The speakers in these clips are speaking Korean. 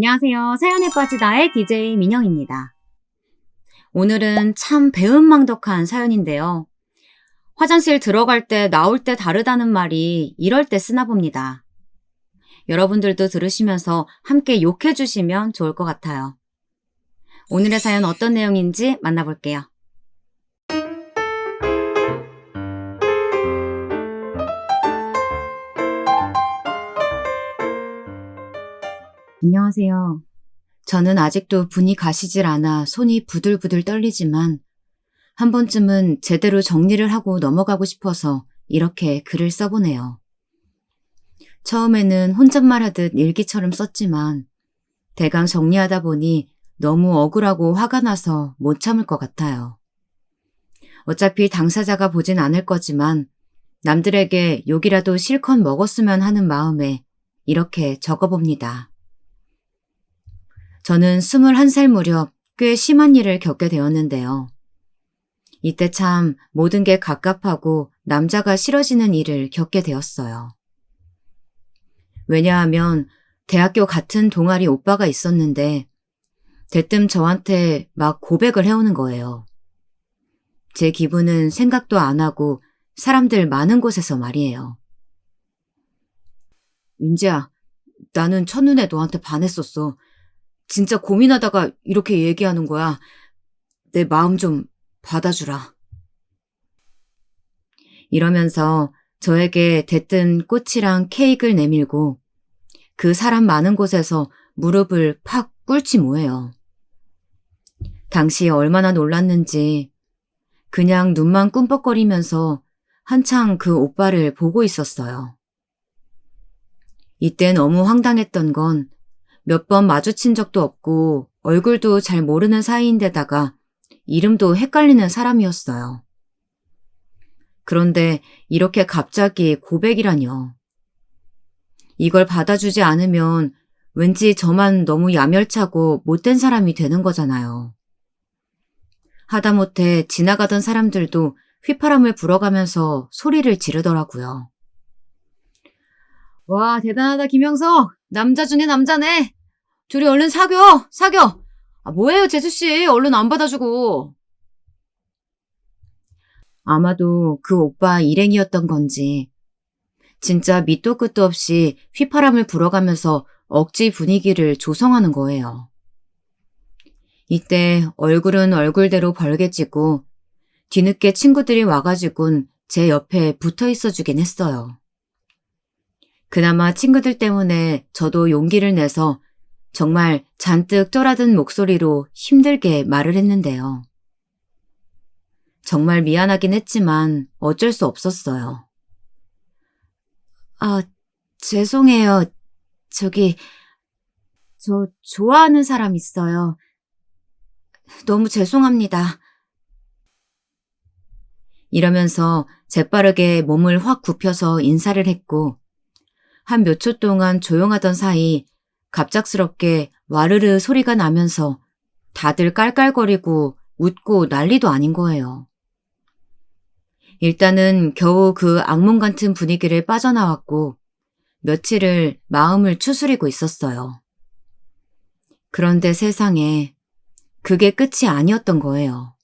안녕하세요. 사연에 빠지다의 DJ 민영입니다. 오늘은 참 배은망덕한 사연인데요. 화장실 들어갈 때 나올 때 다르다는 말이 이럴 때 쓰나 봅니다. 여러분들도 들으시면서 함께 욕해 주시면 좋을 것 같아요. 오늘의 사연 어떤 내용인지 만나볼게요. 안녕하세요. 저는 아직도 분이 가시질 않아 손이 부들부들 떨리지만 한 번쯤은 제대로 정리를 하고 넘어가고 싶어서 이렇게 글을 써보네요. 처음에는 혼잣말 하듯 일기처럼 썼지만 대강 정리하다 보니 너무 억울하고 화가 나서 못 참을 것 같아요. 어차피 당사자가 보진 않을 거지만 남들에게 욕이라도 실컷 먹었으면 하는 마음에 이렇게 적어봅니다. 저는 21살 무렵 꽤 심한 일을 겪게 되었는데요. 이때 참 모든 게 갑갑하고 남자가 싫어지는 일을 겪게 되었어요. 왜냐하면 대학교 같은 동아리 오빠가 있었는데 대뜸 저한테 막 고백을 해오는 거예요. 제 기분은 생각도 안 하고 사람들 많은 곳에서 말이에요. 윤지야, 나는 첫눈에 너한테 반했었어. 진짜 고민하다가 이렇게 얘기하는 거야. 내 마음 좀 받아주라. 이러면서 저에게 대뜸 꽃이랑 케이크를 내밀고 그 사람 많은 곳에서 무릎을 팍 꿇지 뭐예요. 당시 얼마나 놀랐는지 그냥 눈만 꿈뻑거리면서 한창 그 오빠를 보고 있었어요. 이때 너무 황당했던 건 몇 번 마주친 적도 없고 얼굴도 잘 모르는 사이인데다가 이름도 헷갈리는 사람이었어요. 그런데 이렇게 갑자기 고백이라뇨. 이걸 받아주지 않으면 왠지 저만 너무 야멸차고 못된 사람이 되는 거잖아요. 하다못해 지나가던 사람들도 휘파람을 불어가면서 소리를 지르더라고요. 와, 대단하다, 김영석. 남자 중에 남자네. 둘이 얼른 사겨, 사겨. 뭐예요, 재수씨. 얼른 안 받아주고. 아마도 그 오빠 일행이었던 건지 진짜 밑도 끝도 없이 휘파람을 불어가면서 억지 분위기를 조성하는 거예요. 이때 얼굴은 얼굴대로 벌개지고 뒤늦게 친구들이 와가지고는 제 옆에 붙어 있어 주긴 했어요. 그나마 친구들 때문에 저도 용기를 내서 정말 잔뜩 쫄아든 목소리로 힘들게 말을 했는데요. 정말 미안하긴 했지만 어쩔 수 없었어요. 죄송해요. 저 좋아하는 사람 있어요. 너무 죄송합니다. 이러면서 재빠르게 몸을 확 굽혀서 인사를 했고 한 몇 초 동안 조용하던 사이 갑작스럽게 와르르 소리가 나면서 다들 깔깔거리고 웃고 난리도 아닌 거예요. 일단은 겨우 그 악몽 같은 분위기를 빠져나왔고 며칠을 마음을 추스리고 있었어요. 그런데 세상에 그게 끝이 아니었던 거예요.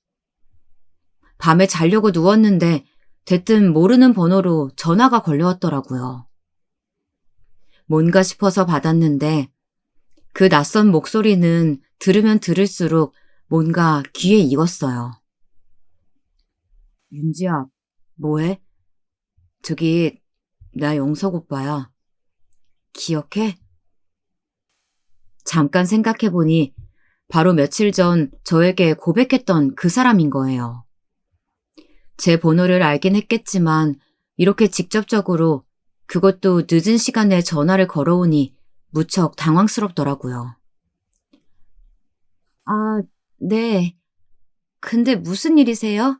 밤에 자려고 누웠는데 대뜸 모르는 번호로 전화가 걸려왔더라고요. 뭔가 싶어서 받았는데 그 낯선 목소리는 들으면 들을수록 뭔가 귀에 익었어요. 윤지야, 뭐해? 나 영석 오빠야. 기억해? 잠깐 생각해보니 바로 며칠 전 저에게 고백했던 그 사람인 거예요. 제 번호를 알긴 했겠지만 이렇게 직접적으로 그것도 늦은 시간에 전화를 걸어오니 무척 당황스럽더라고요. 네. 근데 무슨 일이세요?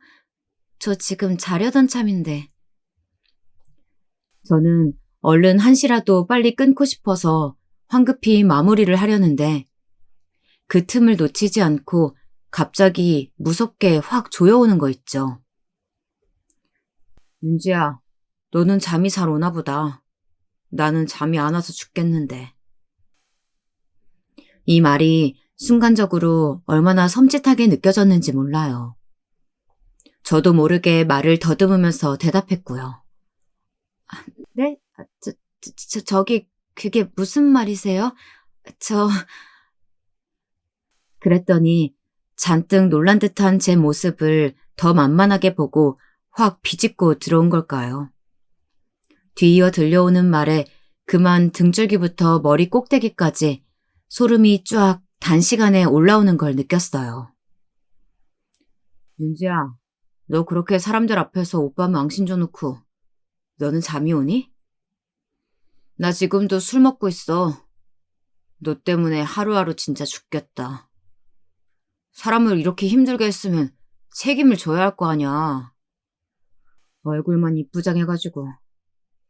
저 지금 자려던 참인데. 저는 얼른 한시라도 빨리 끊고 싶어서 황급히 마무리를 하려는데 그 틈을 놓치지 않고 갑자기 무섭게 확 조여오는 거 있죠. 윤지야, 너는 잠이 잘 오나 보다. 나는 잠이 안 와서 죽겠는데. 이 말이 순간적으로 얼마나 섬찟하게 느껴졌는지 몰라요. 저도 모르게 말을 더듬으면서 대답했고요. 네? 저기 그게 무슨 말이세요? 저... 그랬더니 잔뜩 놀란 듯한 제 모습을 더 만만하게 보고 확 비집고 들어온 걸까요? 뒤이어 들려오는 말에 그만 등줄기부터 머리 꼭대기까지 소름이 쫙 단시간에 올라오는 걸 느꼈어요. 윤지야, 너 그렇게 사람들 앞에서 오빠 망신 줘놓고 너는 잠이 오니? 나 지금도 술 먹고 있어. 너 때문에 하루하루 진짜 죽겠다. 사람을 이렇게 힘들게 했으면 책임을 져야 할 거 아냐. 얼굴만 이쁘장해가지고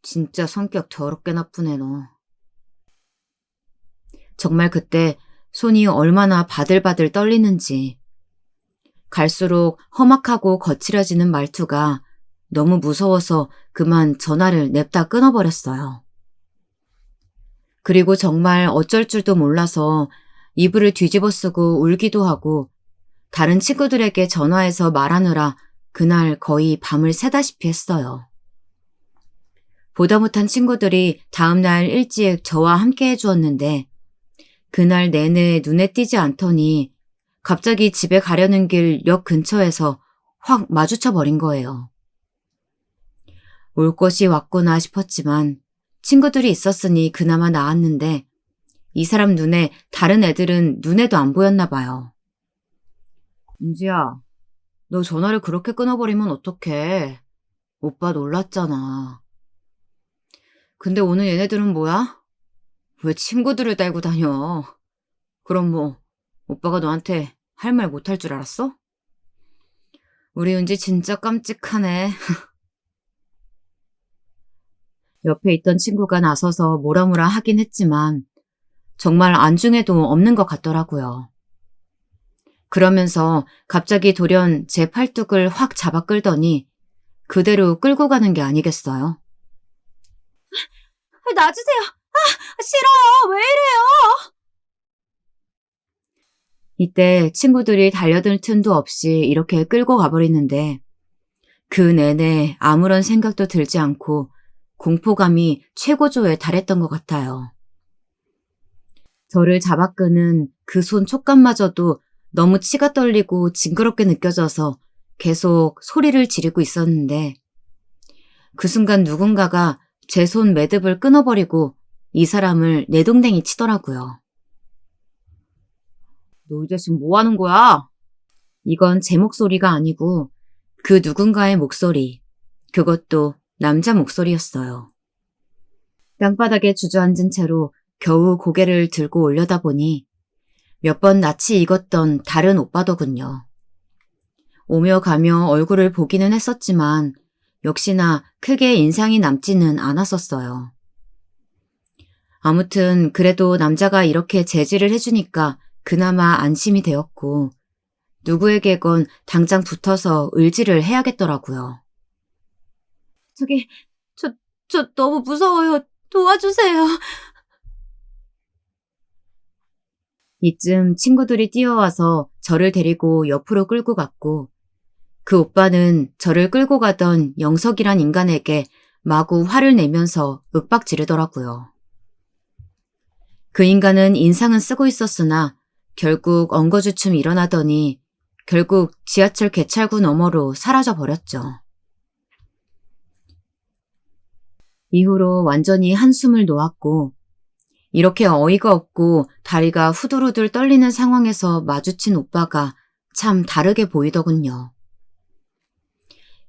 진짜 성격 더럽게 나쁘네 너. 정말 그때 손이 얼마나 바들바들 떨리는지. 갈수록 험악하고 거칠어지는 말투가 너무 무서워서 그만 전화를 냅다 끊어버렸어요. 그리고 정말 어쩔 줄도 몰라서 이불을 뒤집어 쓰고 울기도 하고 다른 친구들에게 전화해서 말하느라 그날 거의 밤을 새다시피 했어요. 보다 못한 친구들이 다음날 일찍 저와 함께 해주었는데 그날 내내 눈에 띄지 않더니 갑자기 집에 가려는 길 역 근처에서 확 마주쳐 버린 거예요. 올 것이 왔구나 싶었지만 친구들이 있었으니 그나마 나았는데 이 사람 눈에 다른 애들은 눈에도 안 보였나 봐요. 은지야, 너 전화를 그렇게 끊어버리면 어떡해. 오빠 놀랐잖아. 근데 오늘 얘네들은 뭐야? 왜 친구들을 달고 다녀? 그럼 뭐 오빠가 너한테 할 말 못할 줄 알았어? 우리 은지 진짜 깜찍하네. 옆에 있던 친구가 나서서 뭐라 하긴 했지만 정말 안중에도 없는 것 같더라고요. 그러면서 갑자기 돌연 제 팔뚝을 확 잡아 끌더니 그대로 끌고 가는 게 아니겠어요? 놔주세요. 싫어요. 왜 이래요? 이때 친구들이 달려들 틈도 없이 이렇게 끌고 가버리는데 그 내내 아무런 생각도 들지 않고 공포감이 최고조에 달했던 것 같아요. 저를 잡아 끄는 그 손 촉감마저도 너무 치가 떨리고 징그럽게 느껴져서 계속 소리를 지르고 있었는데 그 순간 누군가가 제 손 매듭을 끊어버리고 이 사람을 내동댕이 치더라고요. 너 이 자식 뭐 하는 거야? 이건 제 목소리가 아니고 그 누군가의 목소리, 그것도 남자 목소리였어요. 땅바닥에 주저앉은 채로 겨우 고개를 들고 올려다보니 몇 번 낯이 익었던 다른 오빠더군요. 오며 가며 얼굴을 보기는 했었지만 역시나 크게 인상이 남지는 않았었어요. 아무튼 그래도 남자가 이렇게 제지를 해주니까 그나마 안심이 되었고 누구에게건 당장 붙어서 의지를 해야겠더라고요. 저 너무 무서워요. 도와주세요. 이쯤 친구들이 뛰어와서 저를 데리고 옆으로 끌고 갔고 그 오빠는 저를 끌고 가던 영석이란 인간에게 마구 화를 내면서 윽박 지르더라고요. 그 인간은 인상은 쓰고 있었으나 결국 엉거주춤 일어나더니 결국 지하철 개찰구 너머로 사라져 버렸죠. 이후로 완전히 한숨을 놓았고 이렇게 어이가 없고 다리가 후들후들 떨리는 상황에서 마주친 오빠가 참 다르게 보이더군요.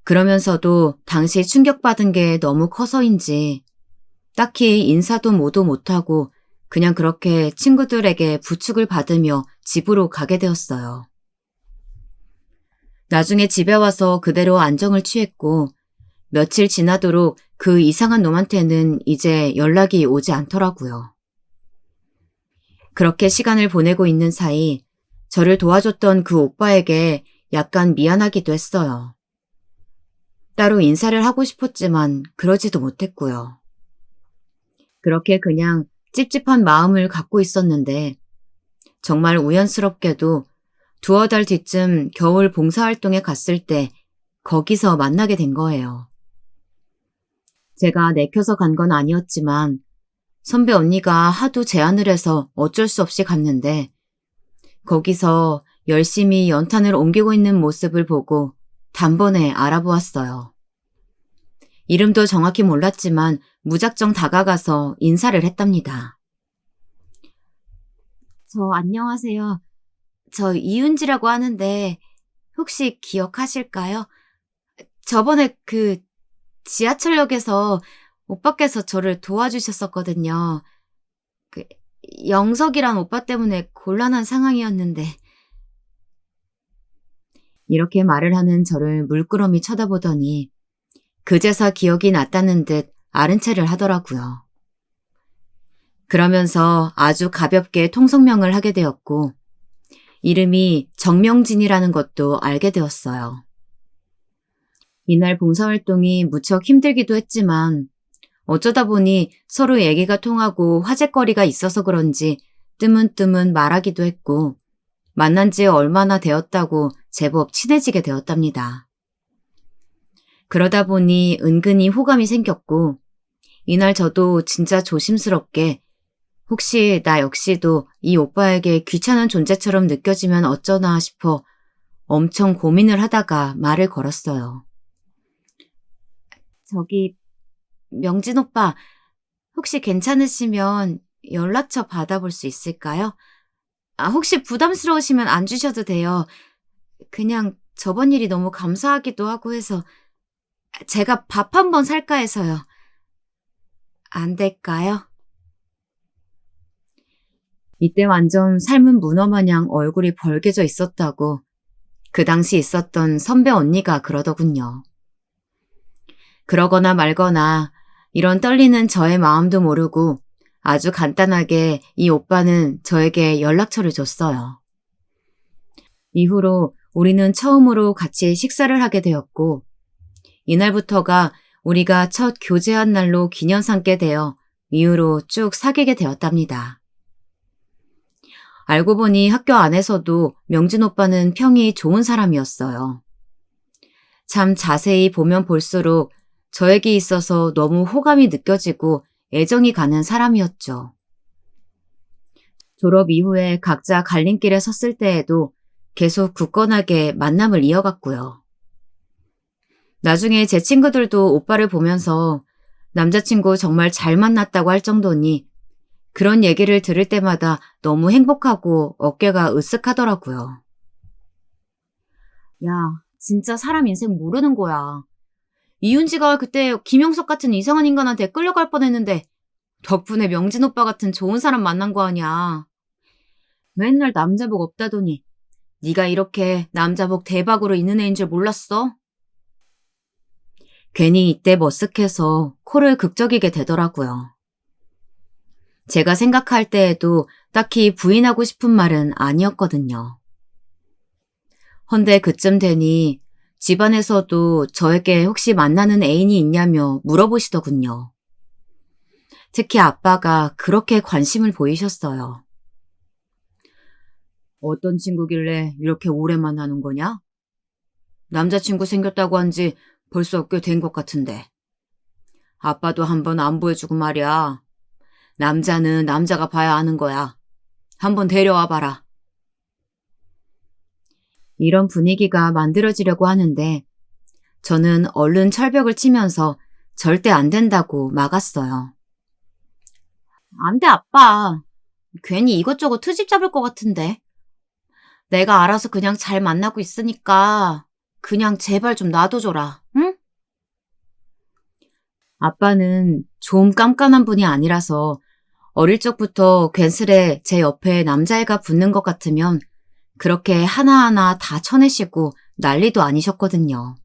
그러면서도 당시 충격받은 게 너무 커서인지 딱히 인사도 모도 못하고 그냥 그렇게 친구들에게 부축을 받으며 집으로 가게 되었어요. 나중에 집에 와서 그대로 안정을 취했고 며칠 지나도록 그 이상한 놈한테는 이제 연락이 오지 않더라고요. 그렇게 시간을 보내고 있는 사이 저를 도와줬던 그 오빠에게 약간 미안하기도 했어요. 따로 인사를 하고 싶었지만 그러지도 못했고요. 그렇게 그냥 찝찝한 마음을 갖고 있었는데 정말 우연스럽게도 두어 달 뒤쯤 겨울 봉사활동에 갔을 때 거기서 만나게 된 거예요. 제가 내켜서 간 건 아니었지만 선배 언니가 하도 제안을 해서 어쩔 수 없이 갔는데 거기서 열심히 연탄을 옮기고 있는 모습을 보고 단번에 알아보았어요. 이름도 정확히 몰랐지만 무작정 다가가서 인사를 했답니다. 안녕하세요. 저 이윤지라고 하는데 혹시 기억하실까요? 저번에 지하철역에서 오빠께서 저를 도와주셨었거든요. 그 영석이란 오빠 때문에 곤란한 상황이었는데. 이렇게 말을 하는 저를 물끄러미 쳐다보더니 그제서 기억이 났다는 듯 아른 체를 하더라고요. 그러면서 아주 가볍게 통성명을 하게 되었고 이름이 정명진이라는 것도 알게 되었어요. 이날 봉사활동이 무척 힘들기도 했지만 어쩌다 보니 서로 얘기가 통하고 화제거리가 있어서 그런지 뜨문뜨문 말하기도 했고 만난 지 얼마나 되었다고 제법 친해지게 되었답니다. 그러다 보니 은근히 호감이 생겼고 이날 저도 진짜 조심스럽게 혹시 나 역시도 이 오빠에게 귀찮은 존재처럼 느껴지면 어쩌나 싶어 엄청 고민을 하다가 말을 걸었어요. 명진 오빠, 혹시 괜찮으시면 연락처 받아볼 수 있을까요? 혹시 부담스러우시면 안 주셔도 돼요. 그냥 저번 일이 너무 감사하기도 하고 해서 제가 밥 한번 살까 해서요. 안 될까요? 이때 완전 삶은 문어 마냥 얼굴이 벌개져 있었다고 그 당시 있었던 선배 언니가 그러더군요. 그러거나 말거나 이런 떨리는 저의 마음도 모르고 아주 간단하게 이 오빠는 저에게 연락처를 줬어요. 이후로 우리는 처음으로 같이 식사를 하게 되었고 이날부터가 우리가 첫 교제한 날로 기념 삼게 되어 이후로 쭉 사귀게 되었답니다. 알고 보니 학교 안에서도 명진 오빠는 평이 좋은 사람이었어요. 참 자세히 보면 볼수록 저에게 있어서 너무 호감이 느껴지고 애정이 가는 사람이었죠. 졸업 이후에 각자 갈림길에 섰을 때에도 계속 굳건하게 만남을 이어갔고요. 나중에 제 친구들도 오빠를 보면서 남자친구 정말 잘 만났다고 할 정도니 그런 얘기를 들을 때마다 너무 행복하고 어깨가 으쓱하더라고요. 야, 진짜 사람 인생 모르는 거야. 이윤지가 그때 김영석 같은 이상한 인간한테 끌려갈 뻔했는데 덕분에 명진 오빠 같은 좋은 사람 만난 거 아니야. 맨날 남자복 없다더니 네가 이렇게 남자복 대박으로 입는 애인 줄 몰랐어? 괜히 이때 머쓱해서 코를 극적이게 되더라고요. 제가 생각할 때에도 딱히 부인하고 싶은 말은 아니었거든요. 헌데 그쯤 되니 집안에서도 저에게 혹시 만나는 애인이 있냐며 물어보시더군요. 특히 아빠가 그렇게 관심을 보이셨어요. 어떤 친구길래 이렇게 오래 만나는 거냐? 남자친구 생겼다고 한 지 벌써 꽤 된 것 같은데. 아빠도 한번 안 보여주고 말이야. 남자는 남자가 봐야 아는 거야. 한번 데려와 봐라. 이런 분위기가 만들어지려고 하는데 저는 얼른 철벽을 치면서 절대 안 된다고 막았어요. 안 돼, 아빠. 괜히 이것저것 트집 잡을 것 같은데. 내가 알아서 그냥 잘 만나고 있으니까 그냥 제발 좀 놔둬줘라, 응? 아빠는 좀 깐깐한 분이 아니라서 어릴 적부터 괜스레 제 옆에 남자애가 붙는 것 같으면 그렇게 하나하나 다 쳐내시고 난리도 아니셨거든요.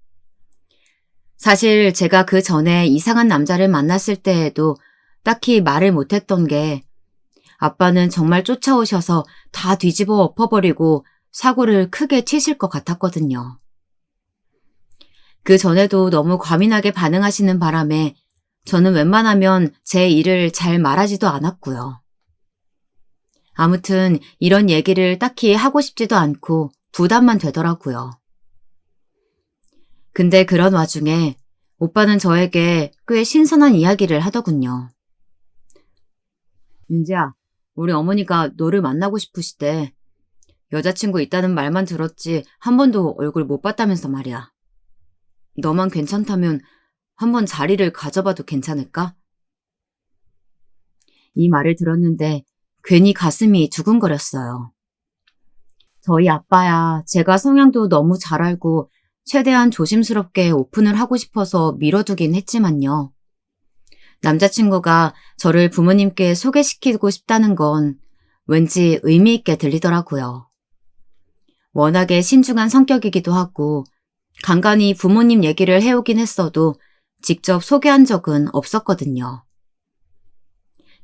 사실 제가 그 전에 이상한 남자를 만났을 때에도 딱히 말을 못했던 게 아빠는 정말 쫓아오셔서 다 뒤집어 엎어버리고 사고를 크게 치실 것 같았거든요. 그 전에도 너무 과민하게 반응하시는 바람에 저는 웬만하면 제 일을 잘 말하지도 않았고요. 아무튼 이런 얘기를 딱히 하고 싶지도 않고 부담만 되더라고요. 근데 그런 와중에 오빠는 저에게 꽤 신선한 이야기를 하더군요. 윤지야, 우리 어머니가 너를 만나고 싶으시대. 여자친구 있다는 말만 들었지 한 번도 얼굴 못 봤다면서 말이야. 너만 괜찮다면 한번 자리를 가져봐도 괜찮을까? 이 말을 들었는데 괜히 가슴이 두근거렸어요. 저희 아빠야 제가 성향도 너무 잘 알고 최대한 조심스럽게 오픈을 하고 싶어서 미뤄두긴 했지만요. 남자친구가 저를 부모님께 소개시키고 싶다는 건 왠지 의미 있게 들리더라고요. 워낙에 신중한 성격이기도 하고 간간히 부모님 얘기를 해오긴 했어도 직접 소개한 적은 없었거든요.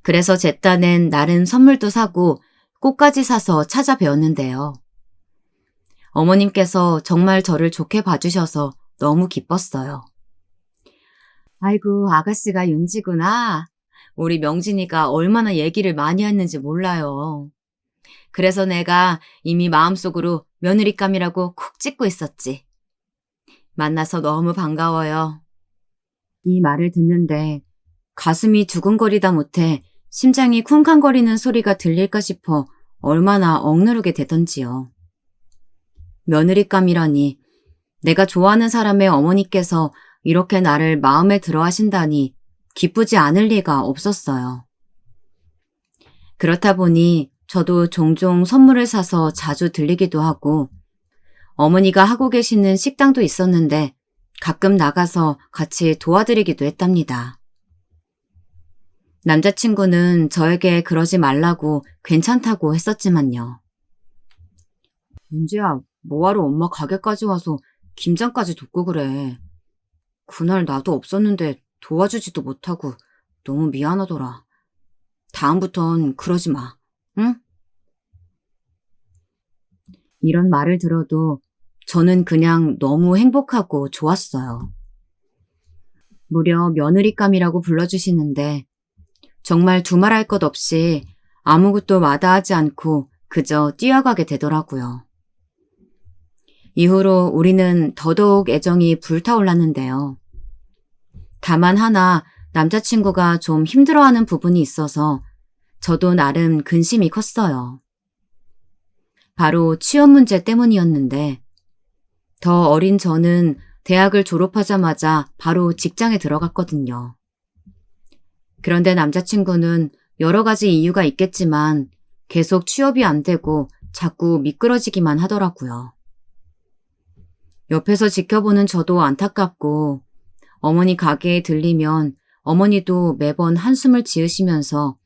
그래서 제 딴엔 나름 선물도 사고 꽃까지 사서 찾아뵈었는데요. 어머님께서 정말 저를 좋게 봐주셔서 너무 기뻤어요. 아이고, 아가씨가 윤지구나. 우리 명진이가 얼마나 얘기를 많이 했는지 몰라요. 그래서 내가 이미 마음속으로 며느리감이라고 콕 찍고 있었지. 만나서 너무 반가워요. 이 말을 듣는데 가슴이 두근거리다 못해 심장이 쿵쾅거리는 소리가 들릴까 싶어 얼마나 억누르게 되던지요. 며느리감이라니 내가 좋아하는 사람의 어머니께서 이렇게 나를 마음에 들어 하신다니 기쁘지 않을 리가 없었어요. 그렇다 보니 저도 종종 선물을 사서 자주 들리기도 하고 어머니가 하고 계시는 식당도 있었는데 가끔 나가서 같이 도와드리기도 했답니다. 남자친구는 저에게 그러지 말라고 괜찮다고 했었지만요. 윤지야, 뭐하러 엄마 가게까지 와서 김장까지 돕고 그래. 그날 나도 없었는데 도와주지도 못하고 너무 미안하더라. 다음부턴 그러지 마, 응? 이런 말을 들어도 저는 그냥 너무 행복하고 좋았어요. 무려 며느리감이라고 불러주시는데 정말 두말할 것 없이 아무것도 마다하지 않고 그저 뛰어가게 되더라고요. 이후로 우리는 더더욱 애정이 불타올랐는데요. 다만 하나 남자친구가 좀 힘들어하는 부분이 있어서 저도 나름 근심이 컸어요. 바로 취업 문제 때문이었는데 더 어린 저는 대학을 졸업하자마자 바로 직장에 들어갔거든요. 그런데 남자친구는 여러 가지 이유가 있겠지만 계속 취업이 안 되고 자꾸 미끄러지기만 하더라고요. 옆에서 지켜보는 저도 안타깝고 어머니 가게에 들리면 어머니도 매번 한숨을 지으시면서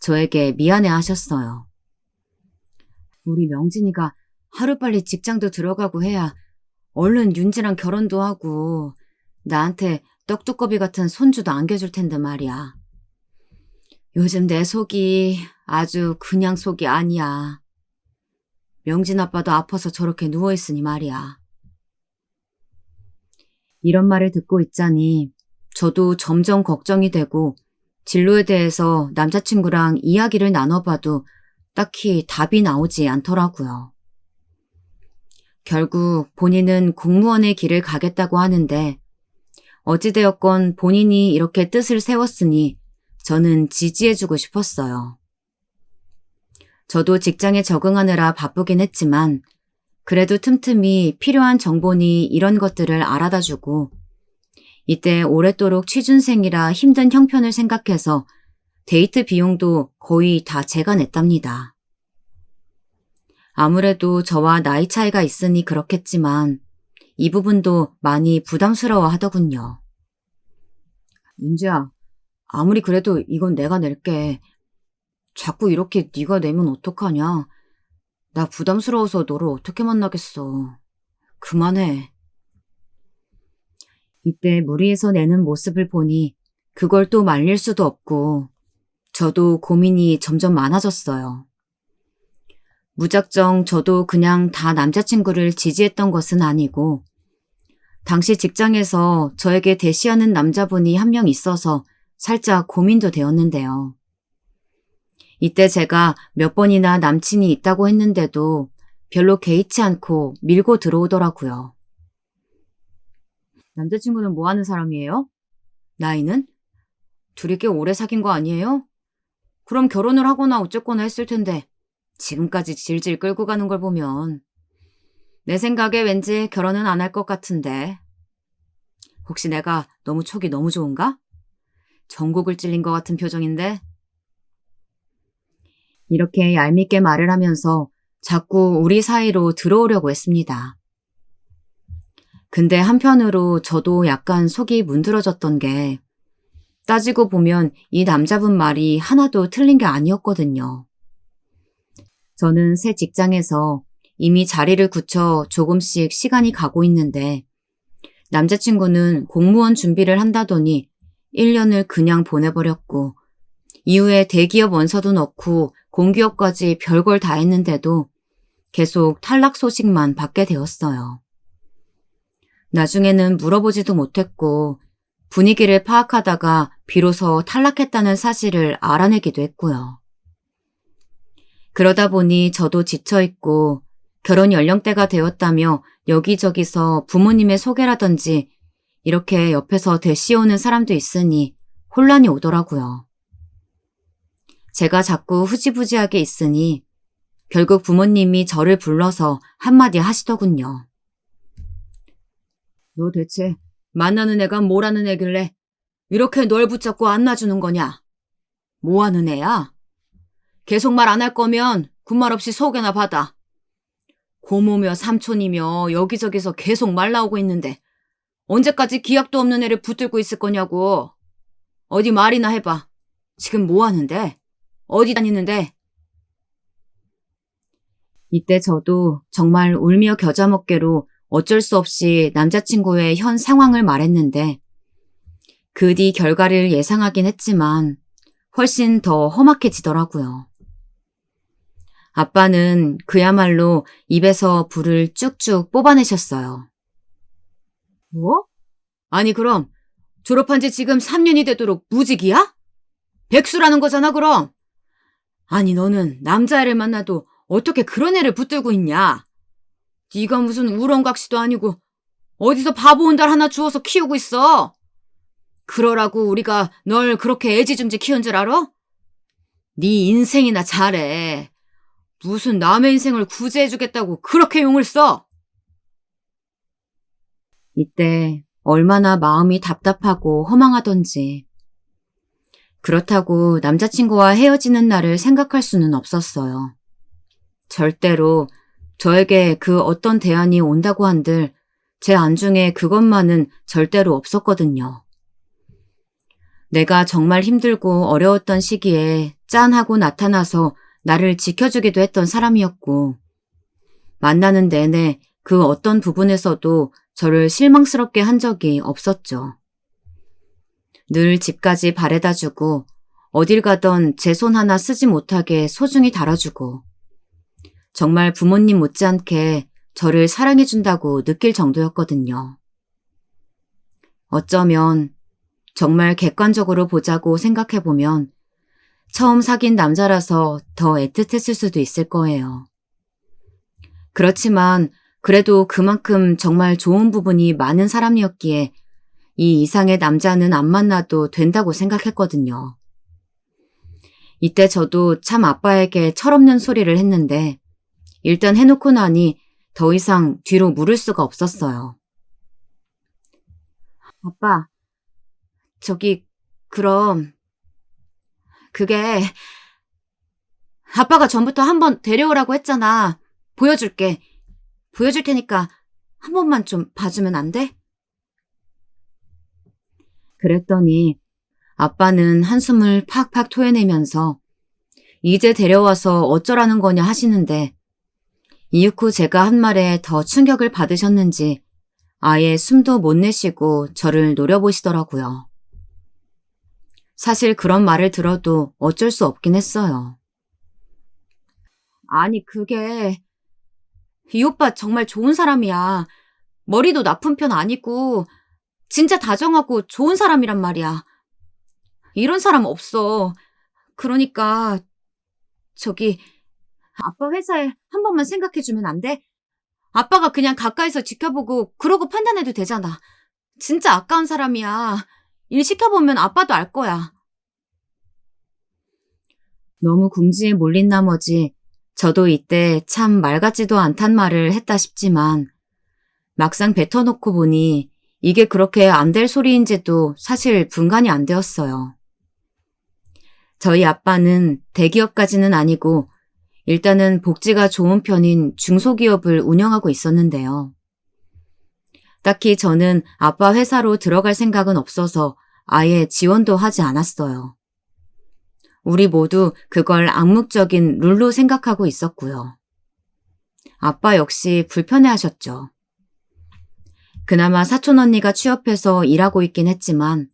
저에게 미안해 하셨어요. 우리 명진이가 하루빨리 직장도 들어가고 해야 얼른 윤지랑 결혼도 하고 나한테 떡두꺼비 같은 손주도 안겨줄 텐데 말이야. 요즘 내 속이 아주 그냥 속이 아니야. 명진 아빠도 아파서 저렇게 누워있으니 말이야. 이런 말을 듣고 있자니 저도 점점 걱정이 되고 진로에 대해서 남자친구랑 이야기를 나눠봐도 딱히 답이 나오지 않더라고요. 결국 본인은 공무원의 길을 가겠다고 하는데 어찌되었건 본인이 이렇게 뜻을 세웠으니 저는 지지해주고 싶었어요. 저도 직장에 적응하느라 바쁘긴 했지만 그래도 틈틈이 필요한 정보니 이런 것들을 알아다주고 이때 오랫도록 취준생이라 힘든 형편을 생각해서 데이트 비용도 거의 다 제가 냈답니다. 아무래도 저와 나이 차이가 있으니 그렇겠지만 이 부분도 많이 부담스러워 하더군요. 윤지야, 아무리 그래도 이건 내가 낼게. 자꾸 이렇게 네가 내면 어떡하냐. 나 부담스러워서 너를 어떻게 만나겠어. 그만해. 이때 무리해서 내는 모습을 보니 그걸 또 말릴 수도 없고 저도 고민이 점점 많아졌어요. 무작정 저도 그냥 다 남자친구를 지지했던 것은 아니고 당시 직장에서 저에게 대시하는 남자분이 한 명 있어서 살짝 고민도 되었는데요. 이때 제가 몇 번이나 남친이 있다고 했는데도 별로 개의치 않고 밀고 들어오더라고요. 남자친구는 뭐 하는 사람이에요? 나이는? 둘이 꽤 오래 사귄 거 아니에요? 그럼 결혼을 하거나 어쨌거나 했을 텐데 지금까지 질질 끌고 가는 걸 보면 내 생각에 왠지 결혼은 안 할 것 같은데. 혹시 내가 너무 촉이 너무 좋은가? 전곡을 찔린 것 같은 표정인데? 이렇게 얄밉게 말을 하면서 자꾸 우리 사이로 들어오려고 했습니다. 근데 한편으로 저도 약간 속이 문드러졌던 게 따지고 보면 이 남자분 말이 하나도 틀린 게 아니었거든요. 저는 새 직장에서 이미 자리를 굳혀 조금씩 시간이 가고 있는데 남자친구는 공무원 준비를 한다더니 1년을 그냥 보내버렸고 이후에 대기업 원서도 넣고 공기업까지 별걸 다 했는데도 계속 탈락 소식만 받게 되었어요. 나중에는 물어보지도 못했고 분위기를 파악하다가 비로소 탈락했다는 사실을 알아내기도 했고요. 그러다 보니 저도 지쳐있고 결혼 연령대가 되었다며 여기저기서 부모님의 소개라든지 이렇게 옆에서 대시오는 사람도 있으니 혼란이 오더라고요. 제가 자꾸 후지부지하게 있으니 결국 부모님이 저를 불러서 한마디 하시더군요. 너 대체 만나는 애가 뭐라는 애길래 이렇게 널 붙잡고 안 놔주는 거냐? 뭐 하는 애야? 계속 말 안 할 거면 군말 없이 소개나 받아. 고모며 삼촌이며 여기저기서 계속 말 나오고 있는데 언제까지 기약도 없는 애를 붙들고 있을 거냐고. 어디 말이나 해봐. 지금 뭐 하는데? 어디 다니는데? 이때 저도 정말 울며 겨자 먹게로 어쩔 수 없이 남자친구의 현 상황을 말했는데 그 뒤 결과를 예상하긴 했지만 훨씬 더 험악해지더라고요. 아빠는 그야말로 입에서 불을 쭉쭉 뽑아내셨어요. 뭐? 아니 그럼 졸업한 지 지금 3년이 되도록 무직이야? 백수라는 거잖아 그럼. 아니 너는 남자애를 만나도 어떻게 그런 애를 붙들고 있냐? 네가 무슨 우렁각시도 아니고 어디서 바보 온달 하나 주워서 키우고 있어? 그러라고 우리가 널 그렇게 애지중지 키운 줄 알아? 네 인생이나 잘해. 무슨 남의 인생을 구제해주겠다고 그렇게 용을 써? 이때 얼마나 마음이 답답하고 허망하던지. 그렇다고 남자친구와 헤어지는 날을 생각할 수는 없었어요. 절대로 저에게 그 어떤 대안이 온다고 한들 제 안중에 그것만은 절대로 없었거든요. 내가 정말 힘들고 어려웠던 시기에 짠하고 나타나서 나를 지켜주기도 했던 사람이었고 만나는 내내 그 어떤 부분에서도 저를 실망스럽게 한 적이 없었죠. 늘 집까지 바래다주고 어딜 가던 제 손 하나 쓰지 못하게 소중히 다뤄주고 정말 부모님 못지않게 저를 사랑해준다고 느낄 정도였거든요. 어쩌면 정말 객관적으로 보자고 생각해보면 처음 사귄 남자라서 더 애틋했을 수도 있을 거예요. 그렇지만 그래도 그만큼 정말 좋은 부분이 많은 사람이었기에 이 이상의 남자는 안 만나도 된다고 생각했거든요. 이때 저도 참 아빠에게 철없는 소리를 했는데 일단 해놓고 나니 더 이상 뒤로 물을 수가 없었어요. 아빠, 그럼 그게 아빠가 전부터 한번 데려오라고 했잖아. 보여줄 테니까 한 번만 좀 봐주면 안 돼? 그랬더니 아빠는 한숨을 팍팍 토해내면서 이제 데려와서 어쩌라는 거냐 하시는데 이윽고 제가 한 말에 더 충격을 받으셨는지 아예 숨도 못 내쉬고 저를 노려보시더라고요. 사실 그런 말을 들어도 어쩔 수 없긴 했어요. 아니 이 오빠 정말 좋은 사람이야. 머리도 나쁜 편 아니고 진짜 다정하고 좋은 사람이란 말이야. 이런 사람 없어. 그러니까 저기, 아빠 회사에 한 번만 생각해주면 안 돼? 아빠가 그냥 가까이서 지켜보고 그러고 판단해도 되잖아. 진짜 아까운 사람이야. 일 시켜보면 아빠도 알 거야. 너무 궁지에 몰린 나머지 저도 이때 참 말 같지도 않단 말을 했다 싶지만 막상 뱉어놓고 보니 이게 그렇게 안 될 소리인지도 사실 분간이 안 되었어요. 저희 아빠는 대기업까지는 아니고 일단은 복지가 좋은 편인 중소기업을 운영하고 있었는데요. 딱히 저는 아빠 회사로 들어갈 생각은 없어서 아예 지원도 하지 않았어요. 우리 모두 그걸 암묵적인 룰로 생각하고 있었고요. 아빠 역시 불편해하셨죠. 그나마 사촌언니가 취업해서 일하고 있긴 했지만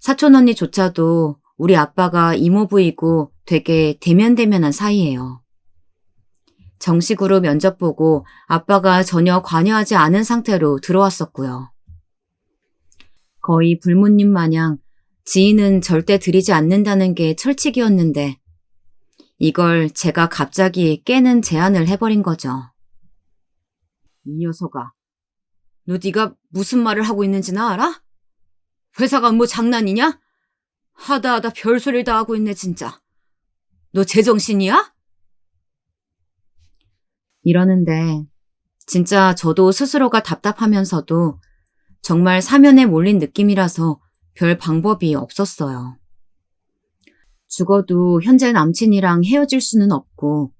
사촌언니조차도 우리 아빠가 이모부이고 되게 대면대면한 사이예요. 정식으로 면접 보고 아빠가 전혀 관여하지 않은 상태로 들어왔었고요. 거의 불모님 마냥 지인은 절대 들이지 않는다는 게 철칙이었는데 이걸 제가 갑자기 깨는 제안을 해버린 거죠. 이 녀석아, 너 네가 무슨 말을 하고 있는지는 알아? 회사가 뭐 장난이냐? 하다 별소리를 다 하고 있네 진짜. 너 제정신이야? 이러는데 진짜 저도 스스로가 답답하면서도 정말 사면에 몰린 느낌이라서 별 방법이 없었어요. 죽어도 현재 남친이랑 헤어질 수는 없고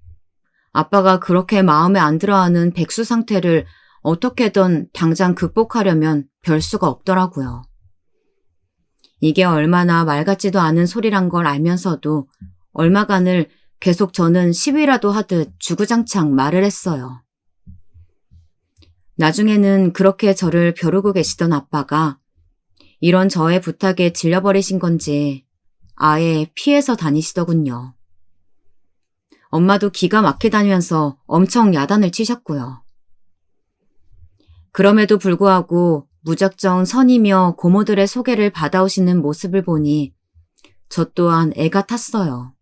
아빠가 그렇게 마음에 안 들어하는 백수 상태를 어떻게든 당장 극복하려면 별 수가 없더라고요. 이게 얼마나 말 같지도 않은 소리란 걸 알면서도 얼마간을 계속 저는 시위라도 하듯 주구장창 말을 했어요. 나중에는 그렇게 저를 벼르고 계시던 아빠가 이런 저의 부탁에 질려버리신 건지 아예 피해서 다니시더군요. 엄마도 기가 막히다면서 엄청 야단을 치셨고요. 그럼에도 불구하고 무작정 선이며 고모들의 소개를 받아오시는 모습을 보니 저 또한 애가 탔어요.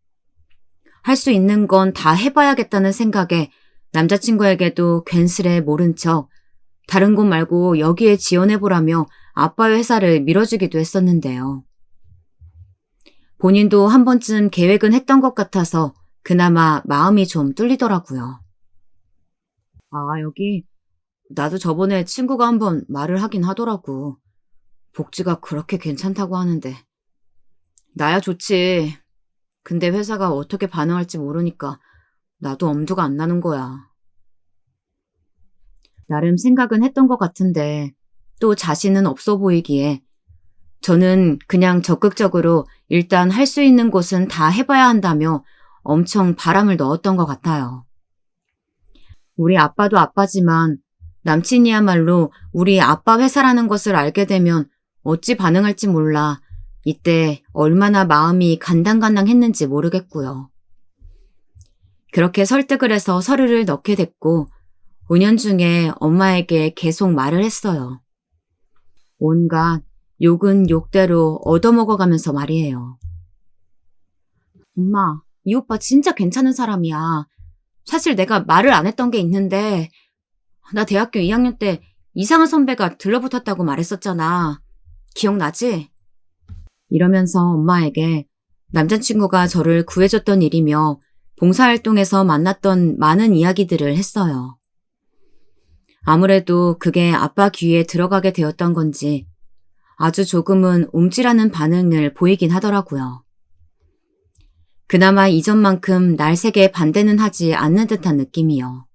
할 수 있는 건 다 해봐야겠다는 생각에 남자친구에게도 괜스레 모른 척 다른 곳 말고 여기에 지원해보라며 아빠의 회사를 밀어주기도 했었는데요. 본인도 한 번쯤 계획은 했던 것 같아서 그나마 마음이 좀 뚫리더라고요. 아, 여기 나도 저번에 친구가 한번 말을 하긴 하더라고. 복지가 그렇게 괜찮다고 하는데. 나야 좋지. 근데 회사가 어떻게 반응할지 모르니까 나도 엄두가 안 나는 거야. 나름 생각은 했던 것 같은데 또 자신은 없어 보이기에 저는 그냥 적극적으로 일단 할 수 있는 곳은 다 해봐야 한다며 엄청 바람을 넣었던 것 같아요. 우리 아빠도 아빠지만 남친이야말로 우리 아빠 회사라는 것을 알게 되면 어찌 반응할지 몰라 이때 얼마나 마음이 간당간당했는지 모르겠고요. 그렇게 설득을 해서 서류를 넣게 됐고 5년 중에 엄마에게 계속 말을 했어요. 온갖 욕은 욕대로 얻어먹어가면서 말이에요. 엄마, 이 오빠 진짜 괜찮은 사람이야. 사실 내가 말을 안 했던 게 있는데 나 대학교 2학년 때 이상한 선배가 들러붙었다고 말했었잖아. 기억나지? 이러면서 엄마에게 남자친구가 저를 구해줬던 일이며 봉사활동에서 만났던 많은 이야기들을 했어요. 아무래도 그게 아빠 귀에 들어가게 되었던 건지 아주 조금은 움찔하는 반응을 보이긴 하더라고요. 그나마 이전만큼 날색에 반대는 하지 않는 듯한 느낌이요.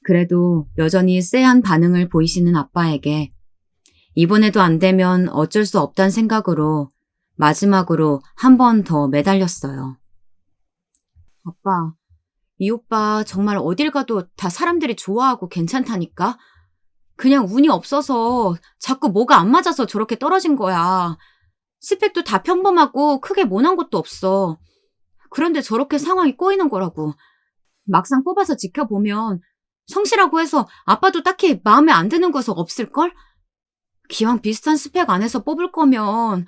그래도 여전히 쎄한 반응을 보이시는 아빠에게 이번에도 안 되면 어쩔 수 없다는 생각으로 마지막으로 한 번 더 매달렸어요. 아빠, 이 오빠 정말 어딜 가도 다 사람들이 좋아하고 괜찮다니까? 그냥 운이 없어서 자꾸 뭐가 안 맞아서 저렇게 떨어진 거야. 스펙도 다 평범하고 크게 모난 것도 없어. 그런데 저렇게 상황이 꼬이는 거라고. 막상 뽑아서 지켜보면 성실하고 해서 아빠도 딱히 마음에 안 드는 것은 없을걸? 기왕 비슷한 스펙 안에서 뽑을 거면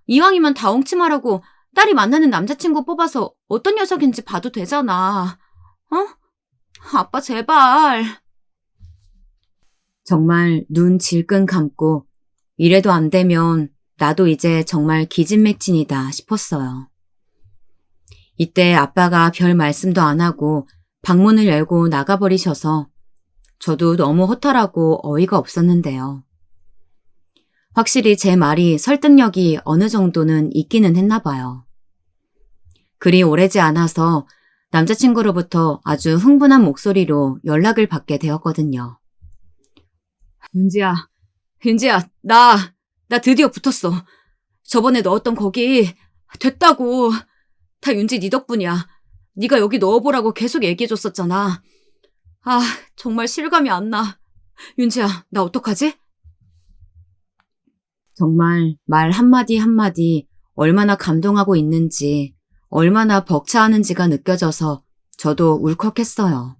이왕이면 다 엉치말하고 딸이 만나는 남자친구 뽑아서 어떤 녀석인지 봐도 되잖아. 아빠 제발. 정말 눈 질끈 감고 이래도 안 되면 나도 이제 정말 기진맥진이다 싶었어요. 이때 아빠가 별 말씀도 안 하고 방문을 열고 나가버리셔서 저도 너무 허탈하고 어이가 없었는데요. 확실히 제 말이 설득력이 어느 정도는 있기는 했나 봐요. 그리 오래지 않아서 남자친구로부터 아주 흥분한 목소리로 연락을 받게 되었거든요. 윤지야, 나 드디어 붙었어. 저번에 넣었던 거기 됐다고. 다 윤지 네 덕분이야. 네가 여기 넣어보라고 계속 얘기해줬었잖아. 아, 정말 실감이 안 나. 윤지야, 나 어떡하지? 정말 말 한마디 한마디 얼마나 감동하고 있는지, 얼마나 벅차하는지가 느껴져서 저도 울컥했어요.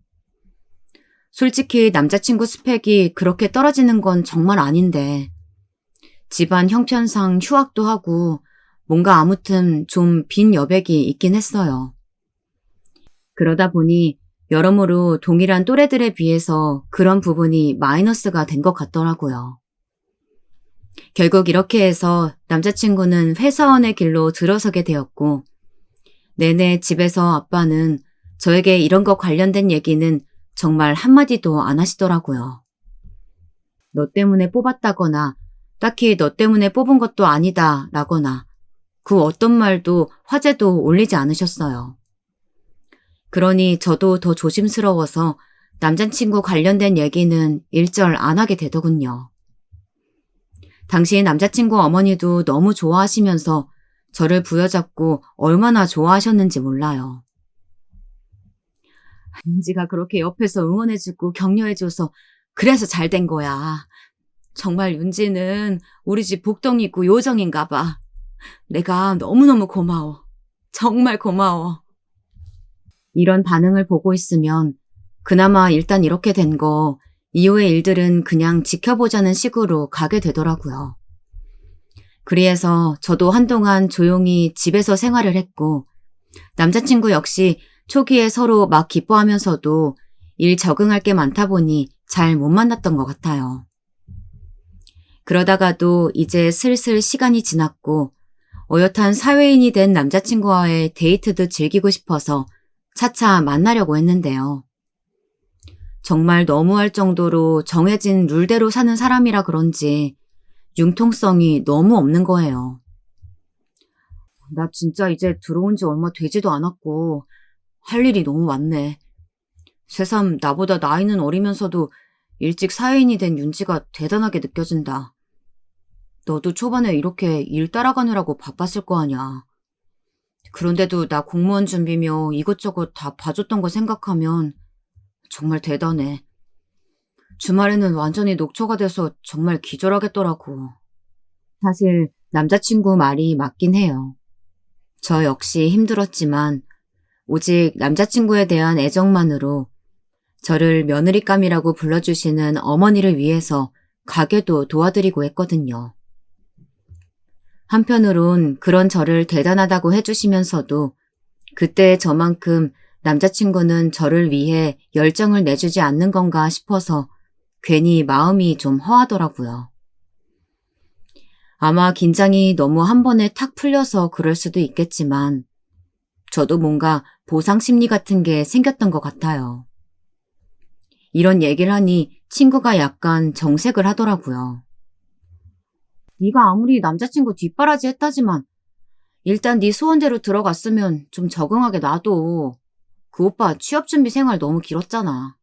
솔직히 남자친구 스펙이 그렇게 떨어지는 건 정말 아닌데, 집안 형편상 휴학도 하고 뭔가 아무튼 좀 빈 여백이 있긴 했어요. 그러다 보니 여러모로 동일한 또래들에 비해서 그런 부분이 마이너스가 된 것 같더라고요. 결국 이렇게 해서 남자친구는 회사원의 길로 들어서게 되었고, 내내 집에서 아빠는 저에게 이런 거 관련된 얘기는 정말 한마디도 안 하시더라고요. 너 때문에 뽑았다거나 딱히 너 때문에 뽑은 것도 아니다 라거나 그 어떤 말도 화제도 올리지 않으셨어요. 그러니 저도 더 조심스러워서 남자친구 관련된 얘기는 일절 안 하게 되더군요. 당시 남자친구 어머니도 너무 좋아하시면서 저를 부여잡고 얼마나 좋아하셨는지 몰라요. 윤지가 그렇게 옆에서 응원해주고 격려해줘서 그래서 잘 된 거야. 정말 윤지는 우리 집 복덩이고 요정인가 봐. 내가 너무너무 고마워. 정말 고마워. 이런 반응을 보고 있으면 그나마 일단 이렇게 된 거 이후의 일들은 그냥 지켜보자는 식으로 가게 되더라고요. 그래서 저도 한동안 조용히 집에서 생활을 했고 남자친구 역시 초기에 서로 막 기뻐하면서도 일 적응할 게 많다 보니 잘 못 만났던 것 같아요. 그러다가도 이제 슬슬 시간이 지났고 어엿한 사회인이 된 남자친구와의 데이트도 즐기고 싶어서 차차 만나려고 했는데요. 정말 너무할 정도로 정해진 룰대로 사는 사람이라 그런지 융통성이 너무 없는 거예요. 나 진짜 이제 들어온 지 얼마 되지도 않았고 할 일이 너무 많네. 새삼 나보다 나이는 어리면서도 일찍 사회인이 된 윤지가 대단하게 느껴진다. 너도 초반에 이렇게 일 따라가느라고 바빴을 거 아냐. 그런데도 나 공무원 준비며 이것저것 다 봐줬던 거 생각하면 정말 대단해. 주말에는 완전히 녹초가 돼서 정말 기절하겠더라고. 사실 남자친구 말이 맞긴 해요. 저 역시 힘들었지만 오직 남자친구에 대한 애정만으로 저를 며느리감이라고 불러주시는 어머니를 위해서 가게도 도와드리고 했거든요. 한편으론 그런 저를 대단하다고 해주시면서도 그때 저만큼 남자친구는 저를 위해 열정을 내주지 않는 건가 싶어서 괜히 마음이 좀 허하더라고요. 아마 긴장이 너무 한 번에 탁 풀려서 그럴 수도 있겠지만 저도 뭔가 보상 심리 같은 게 생겼던 것 같아요. 이런 얘기를 하니 친구가 약간 정색을 하더라고요. 네가 아무리 남자친구 뒷바라지 했다지만 일단 네 소원대로 들어갔으면 좀 적응하게 놔둬. 그 오빠 취업준비 생활 너무 길었잖아.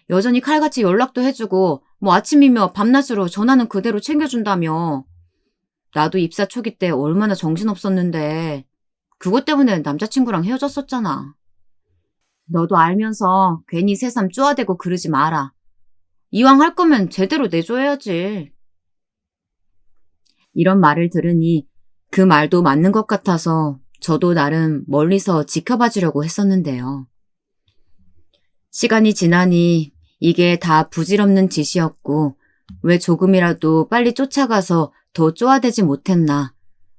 여전히 칼같이 연락도 해주고 뭐 아침이며 밤낮으로 전화는 그대로 챙겨준다며. 나도 입사 초기 때 얼마나 정신없었는데 그것 때문에 남자친구랑 헤어졌었잖아. 너도 알면서 괜히 새삼 쪼아대고 그러지 마라. 이왕 할 거면 제대로 내줘야지. 이런 말을 들으니 그 말도 맞는 것 같아서 저도 나름 멀리서 지켜봐 주려고 했었는데요. 시간이 지나니 이게 다 부질없는 짓이었고 왜 조금이라도 빨리 쫓아가서 더 쪼아대지 못했나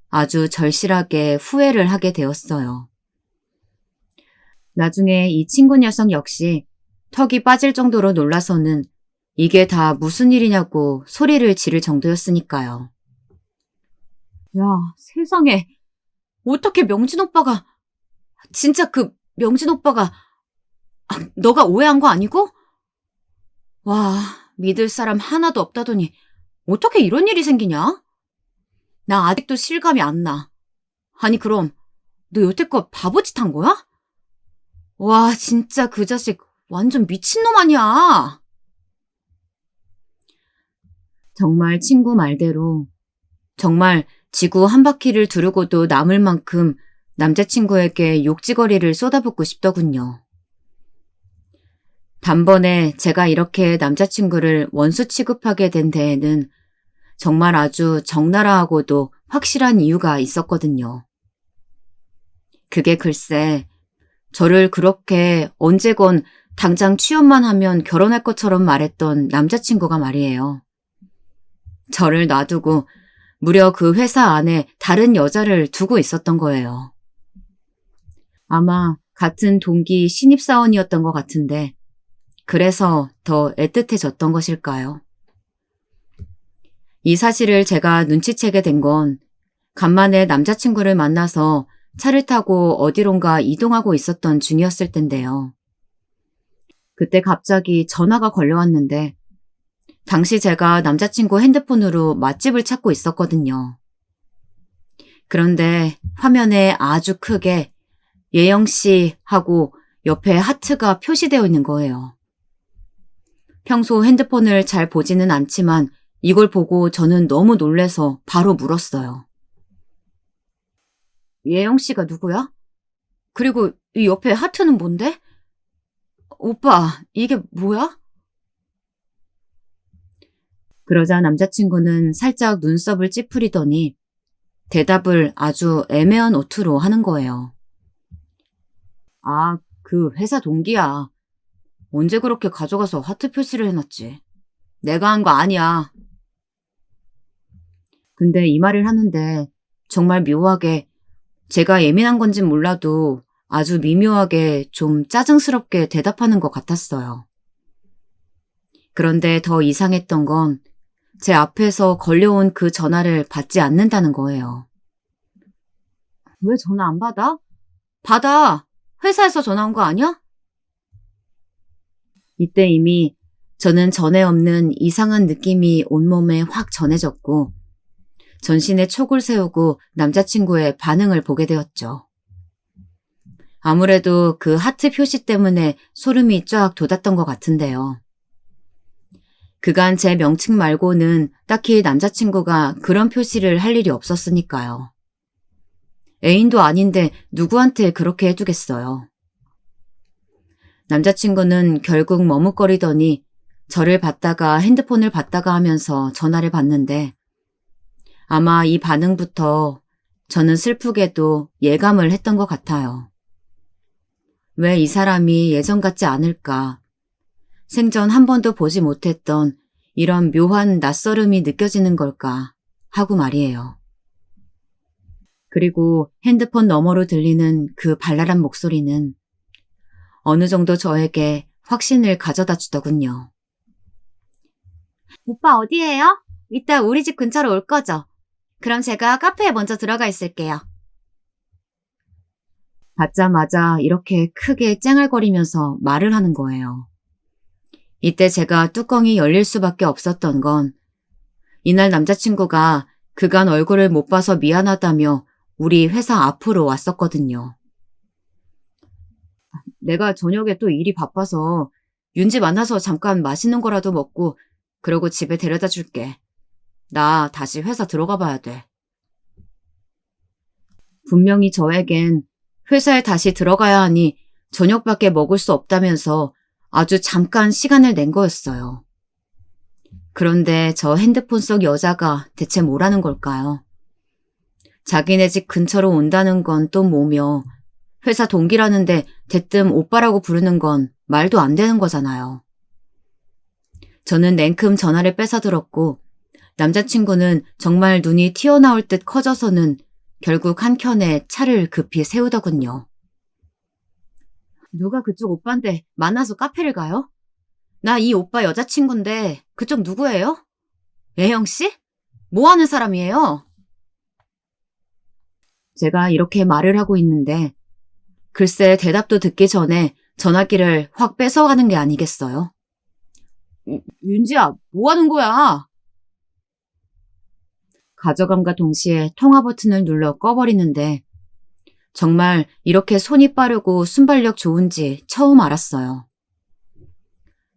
아주 절실하게 후회를 하게 되었어요. 나중에 이 친구 녀석 역시 턱이 빠질 정도로 놀라서는 이게 다 무슨 일이냐고 소리를 지를 정도였으니까요. 야, 세상에. 어떻게 명진 오빠가, 진짜 그 명진 오빠가, 너가 오해한 거 아니고? 와, 믿을 사람 하나도 없다더니 어떻게 이런 일이 생기냐? 나 아직도 실감이 안 나. 아니 그럼 너 여태껏 바보짓 한 거야? 와, 진짜 그 자식 완전 미친놈 아니야. 정말 친구 말대로 정말 지구 한 바퀴를 두르고도 남을 만큼 남자친구에게 욕지거리를 쏟아붓고 싶더군요. 단번에 제가 이렇게 남자친구를 원수 취급하게 된 데에는 정말 아주 적나라하고도 확실한 이유가 있었거든요. 그게 글쎄 저를 그렇게 언제건 당장 취업만 하면 결혼할 것처럼 말했던 남자친구가 말이에요. 저를 놔두고 무려 그 회사 안에 다른 여자를 두고 있었던 거예요. 아마 같은 동기 신입사원이었던 것 같은데 그래서 더 애틋해졌던 것일까요? 이 사실을 제가 눈치채게 된 건 간만에 남자친구를 만나서 차를 타고 어디론가 이동하고 있었던 중이었을 텐데요. 그때 갑자기 전화가 걸려왔는데 당시 제가 남자친구 핸드폰으로 맛집을 찾고 있었거든요. 그런데 화면에 아주 크게 예영씨 하고 옆에 하트가 표시되어 있는 거예요. 평소 핸드폰을 잘 보지는 않지만 이걸 보고 저는 너무 놀래서 바로 물었어요. 예영씨가 누구야? 그리고 이 옆에 하트는 뭔데? 오빠, 이게 뭐야? 그러자 남자친구는 살짝 눈썹을 찌푸리더니 대답을 아주 애매한 어투로 하는 거예요. 아, 그 회사 동기야. 언제 그렇게 가져가서 하트 표시를 해놨지. 내가 한 거 아니야. 근데 이 말을 하는데 정말 묘하게 제가 예민한 건진 몰라도 아주 미묘하게 좀 짜증스럽게 대답하는 것 같았어요. 그런데 더 이상했던 건 제 앞에서 걸려온 그 전화를 받지 않는다는 거예요. 왜 전화 안 받아? 받아! 회사에서 전화 온 거 아니야? 이때 이미 저는 전에 없는 이상한 느낌이 온몸에 확 전해졌고 전신에 촉을 세우고 남자친구의 반응을 보게 되었죠. 아무래도 그 하트 표시 때문에 소름이 쫙 돋았던 것 같은데요. 그간 제 명칭 말고는 딱히 남자친구가 그런 표시를 할 일이 없었으니까요. 애인도 아닌데 누구한테 그렇게 해두겠어요. 남자친구는 결국 머뭇거리더니 저를 봤다가 핸드폰을 봤다가 하면서 전화를 받는데 아마 이 반응부터 저는 슬프게도 예감을 했던 것 같아요. 왜 이 사람이 예전 같지 않을까? 생전 한 번도 보지 못했던 이런 묘한 낯설음이 느껴지는 걸까 하고 말이에요. 그리고 핸드폰 너머로 들리는 그 발랄한 목소리는 어느 정도 저에게 확신을 가져다 주더군요. 오빠 어디에요? 이따 우리 집 근처로 올 거죠? 그럼 제가 카페에 먼저 들어가 있을게요. 받자마자 이렇게 크게 쨍얼거리면서 말을 하는 거예요. 이때 제가 뚜껑이 열릴 수밖에 없었던 건 이날 남자친구가 그간 얼굴을 못 봐서 미안하다며 우리 회사 앞으로 왔었거든요. 내가 저녁에 또 일이 바빠서 윤지 만나서 잠깐 맛있는 거라도 먹고 그러고 집에 데려다 줄게. 나 다시 회사 들어가 봐야 돼. 분명히 저에겐 회사에 다시 들어가야 하니 저녁밖에 먹을 수 없다면서 아주 잠깐 시간을 낸 거였어요. 그런데 저 핸드폰 속 여자가 대체 뭐라는 걸까요? 자기네 집 근처로 온다는 건 또 뭐며 회사 동기라는데 대뜸 오빠라고 부르는 건 말도 안 되는 거잖아요. 저는 냉큼 전화를 뺏어들었고 남자친구는 정말 눈이 튀어나올 듯 커져서는 결국 한켠에 차를 급히 세우더군요. 누가 그쪽 오빠인데 만나서 카페를 가요? 나 이 오빠 여자친구인데 그쪽 누구예요? A형씨? 뭐 하는 사람이에요? 제가 이렇게 말을 하고 있는데 글쎄 대답도 듣기 전에 전화기를 확 뺏어가는 게 아니겠어요? 윤지야, 뭐 하는 거야? 가져감과 동시에 통화 버튼을 눌러 꺼버리는데 정말 이렇게 손이 빠르고 순발력 좋은지 처음 알았어요.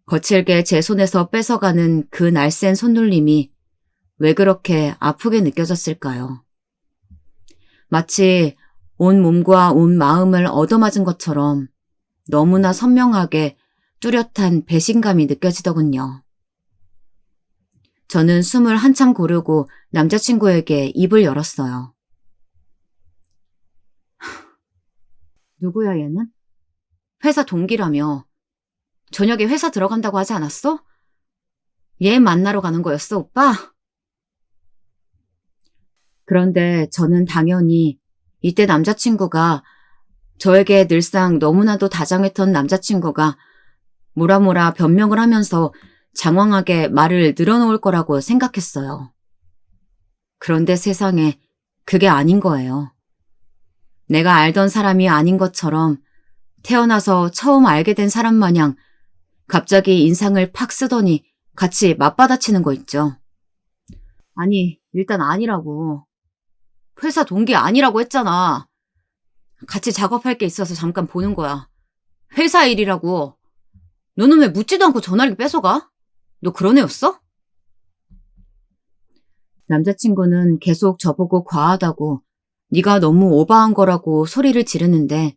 거칠게 제 손에서 뺏어가는 그 날쌘 손놀림이 왜 그렇게 아프게 느껴졌을까요? 마치 온 몸과 온 마음을 얻어맞은 것처럼 너무나 선명하게 뚜렷한 배신감이 느껴지더군요. 저는 숨을 한참 고르고 남자친구에게 입을 열었어요. 누구야 얘는? 회사 동기라며. 저녁에 회사 들어간다고 하지 않았어? 얘 만나러 가는 거였어, 오빠? 그런데 저는 당연히 이때 남자친구가 저에게 늘상 너무나도 다정했던 남자친구가 뭐라 변명을 하면서 장황하게 말을 늘어놓을 거라고 생각했어요. 그런데 세상에 그게 아닌 거예요. 내가 알던 사람이 아닌 것처럼 태어나서 처음 알게 된 사람 마냥 갑자기 인상을 팍 쓰더니 같이 맞받아치는 거 있죠. 아니, 일단 아니라고. 회사 동기 아니라고 했잖아. 같이 작업할 게 있어서 잠깐 보는 거야. 회사 일이라고. 너는 왜 묻지도 않고 전화기 뺏어가? 너 그런 애였어? 남자친구는 계속 저보고 과하다고 네가 너무 오버한 거라고 소리를 지르는데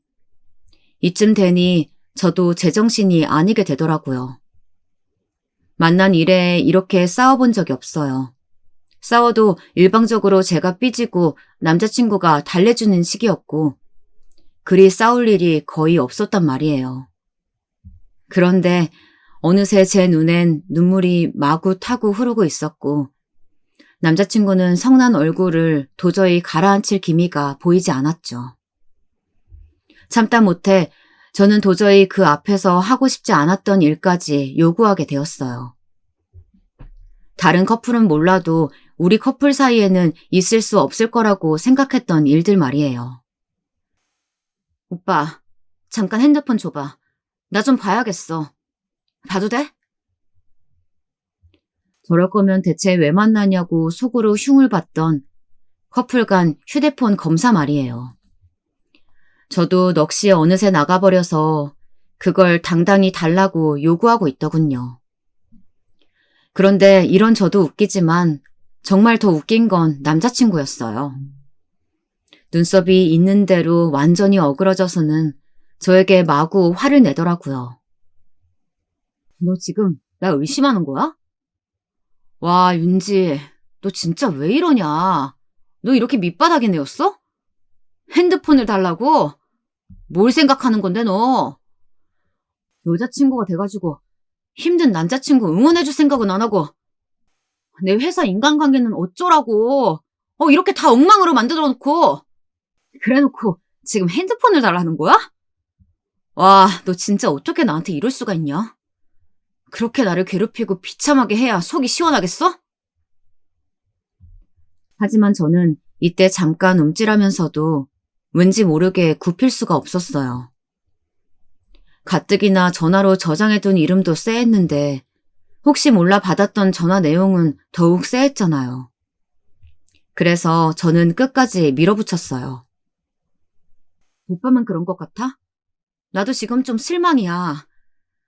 이쯤 되니 저도 제정신이 아니게 되더라고요. 만난 이래 이렇게 싸워본 적이 없어요. 싸워도 일방적으로 제가 삐지고 남자친구가 달래주는 식이었고 그리 싸울 일이 거의 없었단 말이에요. 그런데 어느새 제 눈엔 눈물이 마구 타고 흐르고 있었고 남자친구는 성난 얼굴을 도저히 가라앉힐 기미가 보이지 않았죠. 참다 못해 저는 도저히 그 앞에서 하고 싶지 않았던 일까지 요구하게 되었어요. 다른 커플은 몰라도 우리 커플 사이에는 있을 수 없을 거라고 생각했던 일들 말이에요. 오빠, 잠깐 핸드폰 줘봐. 나 좀 봐야겠어. 봐도 돼? 저럴 거면 대체 왜 만나냐고 속으로 흉을 봤던 커플 간 휴대폰 검사 말이에요. 저도 넋이 어느새 나가버려서 그걸 당당히 달라고 요구하고 있더군요. 그런데 이런 저도 웃기지만 정말 더 웃긴 건 남자친구였어요. 눈썹이 있는 대로 완전히 어그러져서는 저에게 마구 화를 내더라고요. 너 지금 나 의심하는 거야? 와, 윤지, 너 진짜 왜 이러냐? 너 이렇게 밑바닥이 내었어? 핸드폰을 달라고? 뭘 생각하는 건데, 너? 여자친구가 돼가지고 힘든 남자친구 응원해줄 생각은 안 하고 내 회사 인간관계는 어쩌라고 이렇게 다 엉망으로 만들어 놓고 그래놓고 지금 핸드폰을 달라는 거야? 와, 너 진짜 어떻게 나한테 이럴 수가 있냐? 그렇게 나를 괴롭히고 비참하게 해야 속이 시원하겠어? 하지만 저는 이때 잠깐 움찔하면서도 왠지 모르게 굽힐 수가 없었어요. 가뜩이나 전화로 저장해둔 이름도 쎄했는데 혹시 몰라 받았던 전화 내용은 더욱 쎄했잖아요. 그래서 저는 끝까지 밀어붙였어요. 오빠만 그런 것 같아? 나도 지금 좀 실망이야.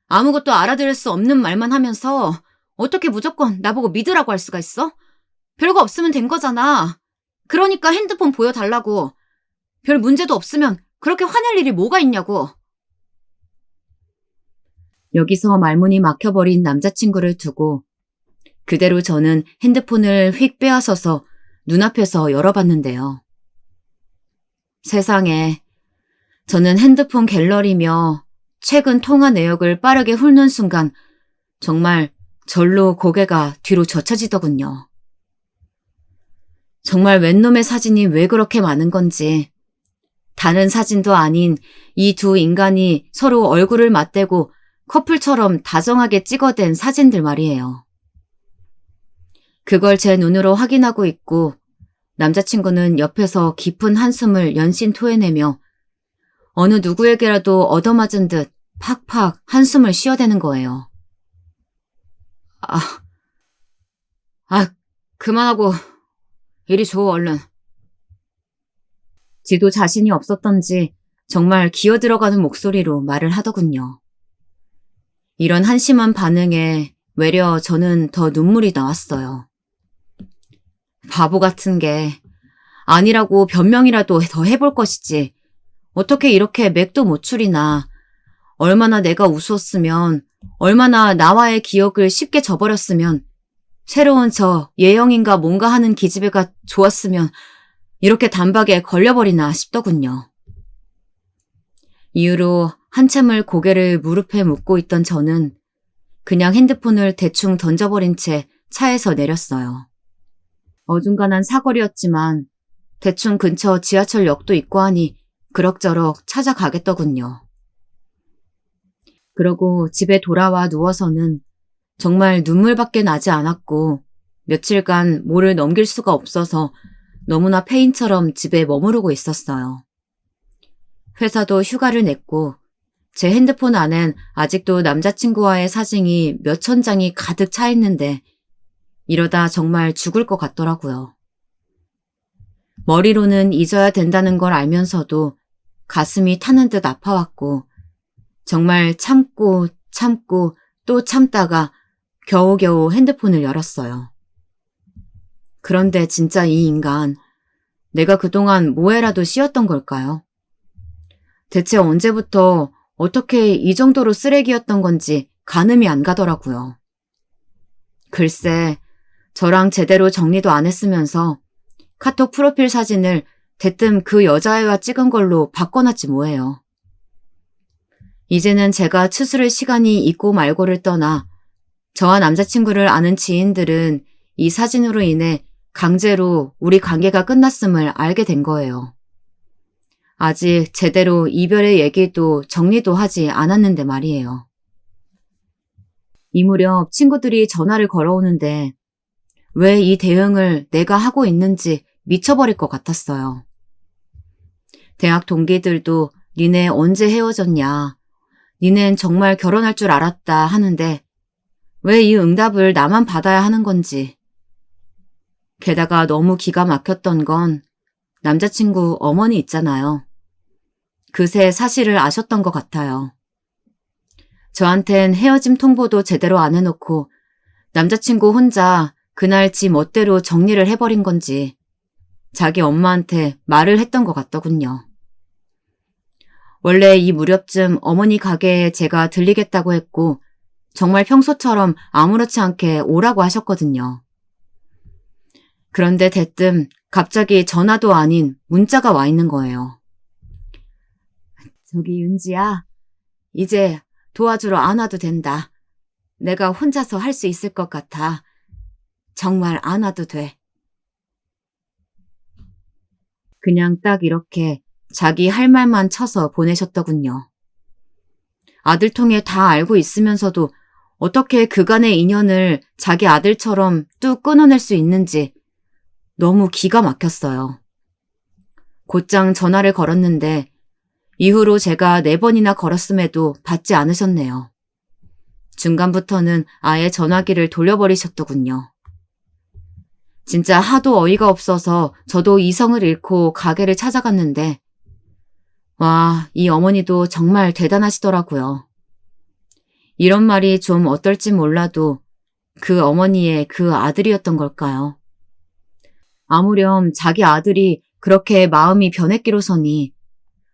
아무것도 알아들을 수 없는 말만 하면서 어떻게 무조건 나보고 믿으라고 할 수가 있어? 별거 없으면 된 거잖아. 그러니까 핸드폰 보여달라고. 별 문제도 없으면 그렇게 화낼 일이 뭐가 있냐고. 여기서 말문이 막혀버린 남자친구를 두고 그대로 저는 핸드폰을 휙 빼앗아서 눈앞에서 열어봤는데요. 세상에, 저는 핸드폰 갤러리며 최근 통화 내역을 빠르게 훑는 순간 정말 절로 고개가 뒤로 젖혀지더군요. 정말 웬 놈의 사진이 왜 그렇게 많은 건지. 다른 사진도 아닌 이 두 인간이 서로 얼굴을 맞대고 커플처럼 다정하게 찍어댄 사진들 말이에요. 그걸 제 눈으로 확인하고 있고 남자친구는 옆에서 깊은 한숨을 연신 토해내며 어느 누구에게라도 얻어맞은 듯 팍팍 한숨을 쉬어대는 거예요. 그만하고 이리 줘, 얼른. 지도 자신이 없었던지 정말 기어들어가는 목소리로 말을 하더군요. 이런 한심한 반응에 외려 저는 더 눈물이 나왔어요. 바보 같은 게 아니라고 변명이라도 더 해볼 것이지. 어떻게 이렇게 맥도 못 추리나. 얼마나 내가 우스웠으면, 얼마나 나와의 기억을 쉽게 저버렸으면, 새로운 저 예영인가 뭔가 하는 기집애가 좋았으면 이렇게 단박에 걸려버리나 싶더군요. 이후로 한참을 고개를 무릎에 묻고 있던 저는 그냥 핸드폰을 대충 던져버린 채 차에서 내렸어요. 어중간한 사거리였지만 대충 근처 지하철역도 있고 하니 그럭저럭 찾아가겠더군요. 그러고 집에 돌아와 누워서는 정말 눈물밖에 나지 않았고 며칠간 뭐를 넘길 수가 없어서 너무나 페인처럼 집에 머무르고 있었어요. 회사도 휴가를 냈고 제 핸드폰 안엔 아직도 남자친구와의 사진이 몇천 장이 가득 차 있는데 이러다 정말 죽을 것 같더라고요. 머리로는 잊어야 된다는 걸 알면서도 가슴이 타는 듯 아파왔고 정말 참고 또 참다가 겨우겨우 핸드폰을 열었어요. 그런데 진짜 이 인간, 내가 그동안 뭐해라도 씌웠던 걸까요? 대체 언제부터 어떻게 이 정도로 쓰레기였던 건지 가늠이 안 가더라고요. 글쎄, 저랑 제대로 정리도 안 했으면서 카톡 프로필 사진을 대뜸 그 여자애와 찍은 걸로 바꿔놨지 뭐예요. 이제는 제가 추스를 시간이 있고 말고를 떠나 저와 남자친구를 아는 지인들은 이 사진으로 인해 강제로 우리 관계가 끝났음을 알게 된 거예요. 아직 제대로 이별의 얘기도 정리도 하지 않았는데 말이에요. 이 무렵 친구들이 전화를 걸어오는데 왜 이 대응을 내가 하고 있는지 미쳐버릴 것 같았어요. 대학 동기들도 니네 언제 헤어졌냐, 니넨 정말 결혼할 줄 알았다 하는데 왜 이 응답을 나만 받아야 하는 건지. 게다가 너무 기가 막혔던 건 남자친구 어머니 있잖아요. 그새 사실을 아셨던 것 같아요. 저한텐 헤어짐 통보도 제대로 안 해놓고 남자친구 혼자 그날 지 멋대로 정리를 해버린 건지 자기 엄마한테 말을 했던 것 같더군요. 원래 이 무렵쯤 어머니 가게에 제가 들리겠다고 했고 정말 평소처럼 아무렇지 않게 오라고 하셨거든요. 그런데 대뜸 갑자기 전화도 아닌 문자가 와 있는 거예요. 저기 윤지야, 이제 도와주러 안 와도 된다. 내가 혼자서 할 수 있을 것 같아. 정말 안 와도 돼. 그냥 딱 이렇게 자기 할 말만 쳐서 보내셨더군요. 아들 통해 다 알고 있으면서도 어떻게 그간의 인연을 자기 아들처럼 뚝 끊어낼 수 있는지 너무 기가 막혔어요. 곧장 전화를 걸었는데 이후로 제가 4번이나 걸었음에도 받지 않으셨네요. 중간부터는 아예 전화기를 돌려버리셨더군요. 진짜 하도 어이가 없어서 저도 이성을 잃고 가게를 찾아갔는데 와, 이 어머니도 정말 대단하시더라고요. 이런 말이 좀 어떨지 몰라도 그 어머니의 그 아들이었던 걸까요? 아무렴 자기 아들이 그렇게 마음이 변했기로서니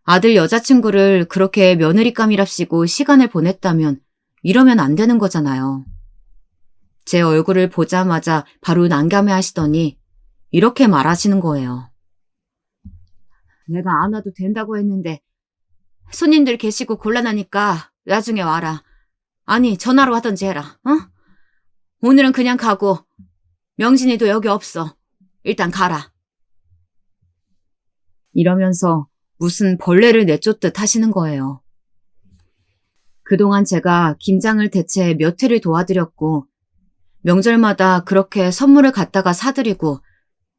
아들 여자친구를 그렇게 며느리감이랍시고 시간을 보냈다면 이러면 안 되는 거잖아요. 제 얼굴을 보자마자 바로 난감해 하시더니 이렇게 말하시는 거예요. 내가 안 와도 된다고 했는데 손님들 계시고 곤란하니까 나중에 와라. 아니 전화로 하던지 해라. 어? 오늘은 그냥 가고 명진이도 여기 없어. 일단 가라. 이러면서 무슨 벌레를 내쫓듯 하시는 거예요. 그동안 제가 김장을 대체 몇 회를 도와드렸고 명절마다 그렇게 선물을 갖다가 사드리고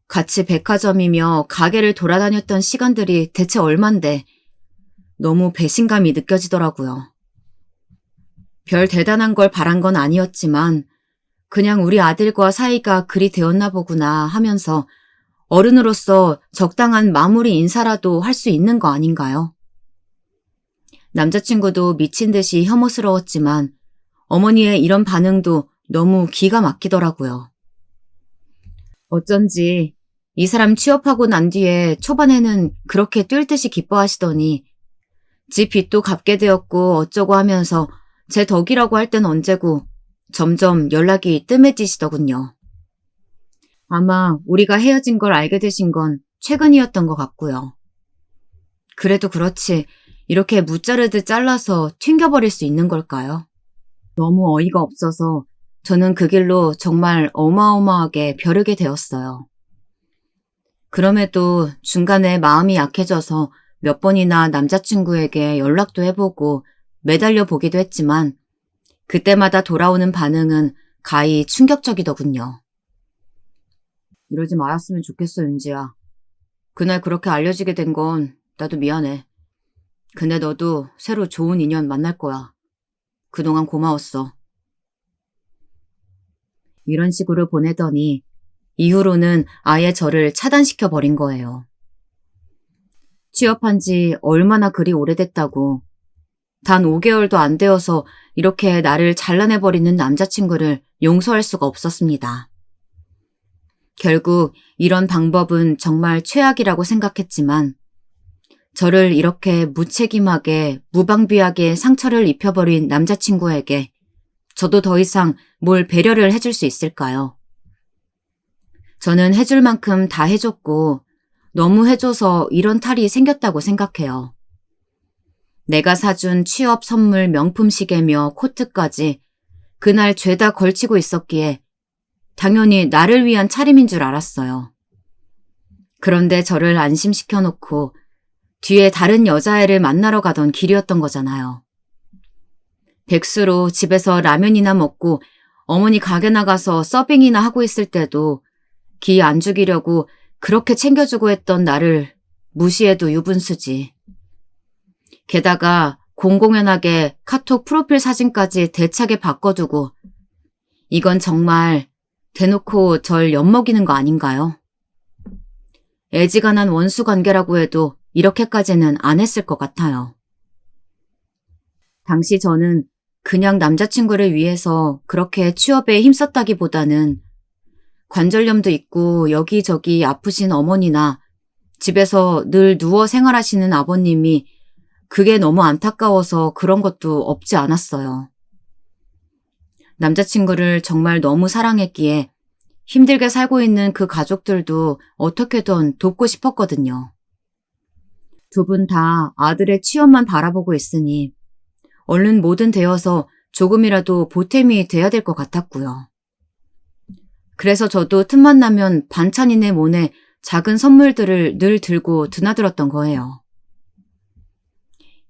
같이 백화점이며 가게를 돌아다녔던 시간들이 대체 얼만데 너무 배신감이 느껴지더라고요. 별 대단한 걸 바란 건 아니었지만 그냥 우리 아들과 사이가 그리 되었나 보구나 하면서 어른으로서 적당한 마무리 인사라도 할 수 있는 거 아닌가요? 남자친구도 미친 듯이 혐오스러웠지만 어머니의 이런 반응도 너무 기가 막히더라고요. 어쩐지 이 사람 취업하고 난 뒤에 초반에는 그렇게 뛸 듯이 기뻐하시더니 집 빚도 갚게 되었고 어쩌고 하면서 제 덕이라고 할 땐 언제고 점점 연락이 뜸해지시더군요. 아마 우리가 헤어진 걸 알게 되신 건 최근이었던 것 같고요. 그래도 그렇지 이렇게 무자르듯 잘라서 튕겨버릴 수 있는 걸까요? 너무 어이가 없어서 저는 그 길로 정말 어마어마하게 벼르게 되었어요. 그럼에도 중간에 마음이 약해져서 몇 번이나 남자친구에게 연락도 해보고 매달려 보기도 했지만 그때마다 돌아오는 반응은 가히 충격적이더군요. 이러지 말았으면 좋겠어, 윤지야. 그날 그렇게 알려지게 된 건 나도 미안해. 근데 너도 새로 좋은 인연 만날 거야. 그동안 고마웠어. 이런 식으로 보내더니 이후로는 아예 저를 차단시켜 버린 거예요. 취업한 지 얼마나 그리 오래됐다고. 단 5개월도 안 되어서 이렇게 나를 잘라내버리는 남자친구를 용서할 수가 없었습니다. 결국 이런 방법은 정말 최악이라고 생각했지만 저를 이렇게 무책임하게 무방비하게 상처를 입혀버린 남자친구에게 저도 더 이상 뭘 배려를 해줄 수 있을까요? 저는 해줄 만큼 다 해줬고 너무 해줘서 이런 탈이 생겼다고 생각해요. 내가 사준 취업 선물 명품 시계며 코트까지 그날 죄다 걸치고 있었기에 당연히 나를 위한 차림인 줄 알았어요. 그런데 저를 안심시켜놓고 뒤에 다른 여자애를 만나러 가던 길이었던 거잖아요. 백수로 집에서 라면이나 먹고 어머니 가게 나가서 서빙이나 하고 있을 때도 기 안 죽이려고 그렇게 챙겨주고 했던 나를 무시해도 유분수지. 게다가 공공연하게 카톡 프로필 사진까지 대차게 바꿔두고 이건 정말 대놓고 절 엿먹이는 거 아닌가요? 애지간한 원수 관계라고 해도 이렇게까지는 안 했을 것 같아요. 당시 저는 그냥 남자친구를 위해서 그렇게 취업에 힘썼다기보다는 관절염도 있고 여기저기 아프신 어머니나 집에서 늘 누워 생활하시는 아버님이 그게 너무 안타까워서 그런 것도 없지 않았어요. 남자친구를 정말 너무 사랑했기에 힘들게 살고 있는 그 가족들도 어떻게든 돕고 싶었거든요. 두 분 다 아들의 취업만 바라보고 있으니 얼른 뭐든 되어서 조금이라도 보탬이 돼야 될 것 같았고요. 그래서 저도 틈만 나면 반찬이네 뭐네 작은 선물들을 늘 들고 드나들었던 거예요.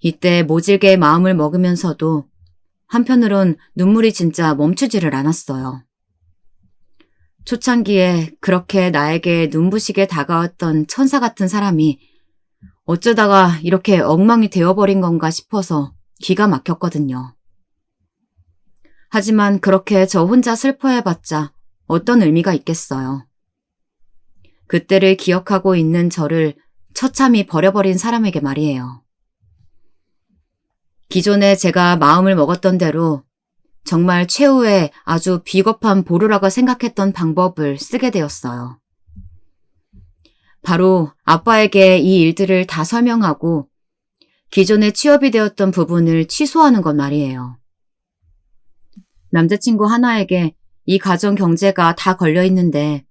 이때 모질게 마음을 먹으면서도 한편으론 눈물이 진짜 멈추지를 않았어요. 초창기에 그렇게 나에게 눈부시게 다가왔던 천사 같은 사람이 어쩌다가 이렇게 엉망이 되어버린 건가 싶어서 기가 막혔거든요. 하지만 그렇게 저 혼자 슬퍼해봤자 어떤 의미가 있겠어요. 그때를 기억하고 있는 저를 처참히 버려버린 사람에게 말이에요. 기존에 제가 마음을 먹었던 대로 정말 최후의 아주 비겁한 보루라고 생각했던 방법을 쓰게 되었어요. 바로 아빠에게 이 일들을 다 설명하고 기존에 취업이 되었던 부분을 취소하는 것 말이에요. 남자친구 하나에게 이 가정 경제가 다 걸려있는데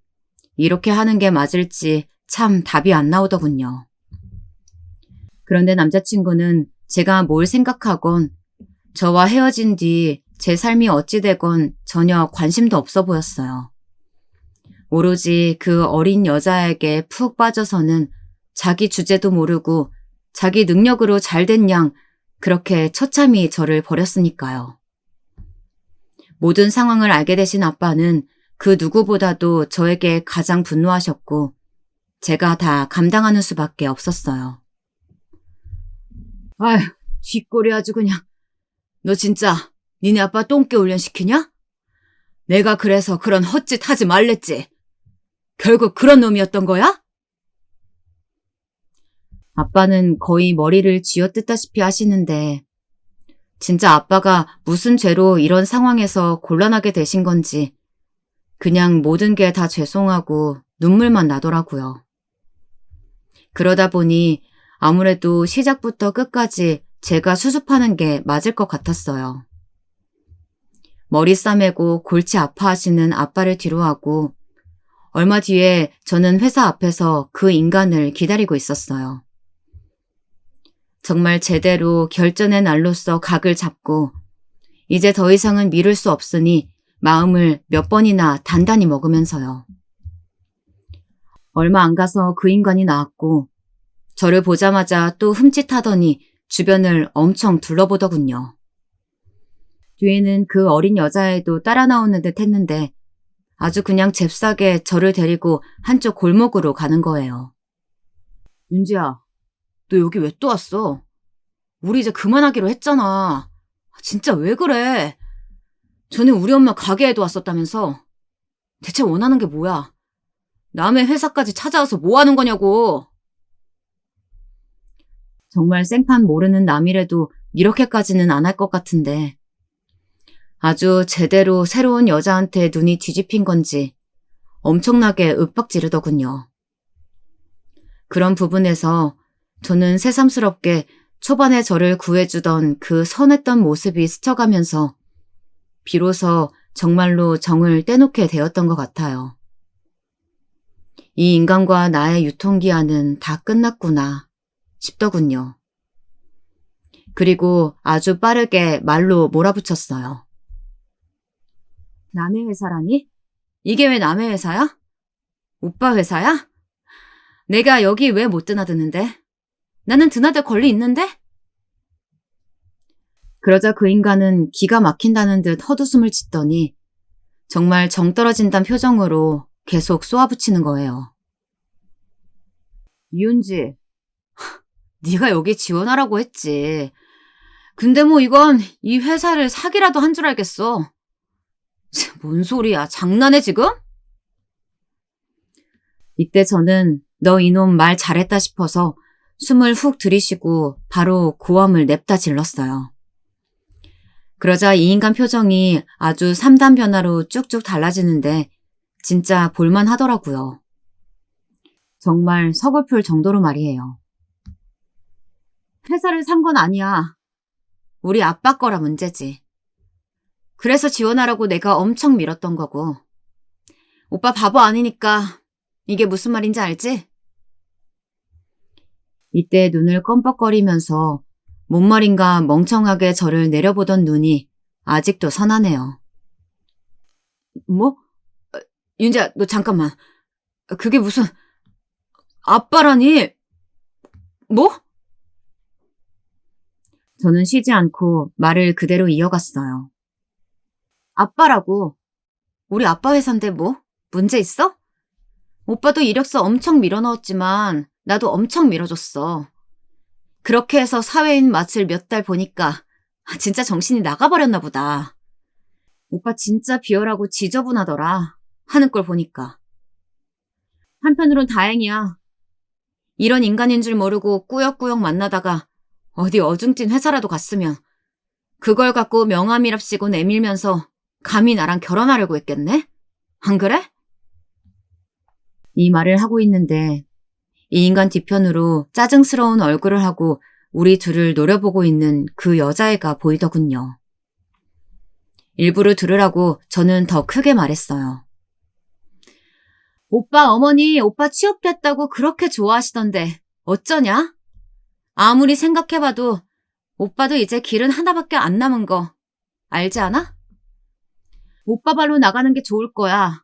이렇게 하는 게 맞을지 참 답이 안 나오더군요. 그런데 남자친구는 제가 뭘 생각하건 저와 헤어진 뒤 제 삶이 어찌 되건 전혀 관심도 없어 보였어요. 오로지 그 어린 여자에게 푹 빠져서는 자기 주제도 모르고 자기 능력으로 잘된 양 그렇게 처참히 저를 버렸으니까요. 모든 상황을 알게 되신 아빠는 그 누구보다도 저에게 가장 분노하셨고 제가 다 감당하는 수밖에 없었어요. 아휴, 쥐꼬리 아주 그냥. 너 진짜 니네 아빠 똥개 훈련시키냐? 내가 그래서 그런 헛짓 하지 말랬지. 결국 그런 놈이었던 거야? 아빠는 거의 머리를 쥐어뜯다시피 하시는데 진짜 아빠가 무슨 죄로 이런 상황에서 곤란하게 되신 건지 그냥 모든 게 다 죄송하고 눈물만 나더라고요. 그러다 보니 아무래도 시작부터 끝까지 제가 수습하는 게 맞을 것 같았어요. 머리 싸매고 골치 아파하시는 아빠를 뒤로하고 얼마 뒤에 저는 회사 앞에서 그 인간을 기다리고 있었어요. 정말 제대로 결전의 날로서 각을 잡고 이제 더 이상은 미룰 수 없으니 마음을 몇 번이나 단단히 먹으면서요. 얼마 안 가서 그 인간이 나왔고 저를 보자마자 또 흠칫하더니 주변을 엄청 둘러보더군요. 뒤에는 그 어린 여자애도 따라 나오는 듯 했는데 아주 그냥 잽싸게 저를 데리고 한쪽 골목으로 가는 거예요. 윤지야, 너 여기 왜 또 왔어? 우리 이제 그만하기로 했잖아. 진짜 왜 그래? 전에 우리 엄마 가게에도 왔었다면서. 대체 원하는 게 뭐야? 남의 회사까지 찾아와서 뭐 하는 거냐고. 정말 생판 모르는 남이라도 이렇게까지는 안 할 것 같은데 아주 제대로 새로운 여자한테 눈이 뒤집힌 건지 엄청나게 윽박지르더군요. 그런 부분에서 저는 새삼스럽게 초반에 저를 구해주던 그 선했던 모습이 스쳐가면서 비로소 정말로 정을 떼놓게 되었던 것 같아요. 이 인간과 나의 유통기한은 다 끝났구나 싶더군요. 그리고 아주 빠르게 말로 몰아붙였어요. 남의 회사라니? 이게 왜 남의 회사야? 오빠 회사야? 내가 여기 왜 못 드나드는데? 나는 드나들 권리 있는데? 그러자 그 인간은 기가 막힌다는 듯 헛웃음을 짓더니 정말 정 떨어진다는 표정으로 계속 쏘아붙이는 거예요. 이윤지, 네가 여기 지원하라고 했지. 근데 뭐 이건 이 회사를 사기라도 한 줄 알겠어. 뭔 소리야, 장난해 지금? 이때 저는 너 이놈 말 잘했다 싶어서 숨을 훅 들이쉬고 바로 고함을 냅다 질렀어요. 그러자 이 인간 표정이 아주 3단 변화로 쭉쭉 달라지는데 진짜 볼만 하더라고요. 정말 서글플 정도로 말이에요. 회사를 산 건 아니야. 우리 아빠 거라 문제지. 그래서 지원하라고 내가 엄청 밀었던 거고. 오빠 바보 아니니까 이게 무슨 말인지 알지? 이때 눈을 껌뻑거리면서 뭔 말인가 멍청하게 저를 내려보던 눈이 아직도 선하네요. 뭐? 윤지야, 너 잠깐만. 그게 무슨... 아빠라니? 뭐? 저는 쉬지 않고 말을 그대로 이어갔어요. 아빠라고. 우리 아빠 회사인데 뭐? 문제 있어? 오빠도 이력서 엄청 밀어넣었지만 나도 엄청 밀어줬어. 그렇게 해서 사회인 맛을 몇 달 보니까 진짜 정신이 나가버렸나 보다. 오빠 진짜 비열하고 지저분하더라. 하는 걸 보니까. 한편으론 다행이야. 이런 인간인 줄 모르고 꾸역꾸역 만나다가 어디 어중뛴 회사라도 갔으면 그걸 갖고 명함이랍시고 내밀면서 감히 나랑 결혼하려고 했겠네? 안 그래? 이 말을 하고 있는데 이 인간 뒤편으로 짜증스러운 얼굴을 하고 우리 둘을 노려보고 있는 그 여자애가 보이더군요. 일부러 들으라고 저는 더 크게 말했어요. 오빠 어머니 오빠 취업됐다고 그렇게 좋아하시던데 어쩌냐? 아무리 생각해봐도 오빠도 이제 길은 하나밖에 안 남은 거 알지 않아? 오빠 발로 나가는 게 좋을 거야.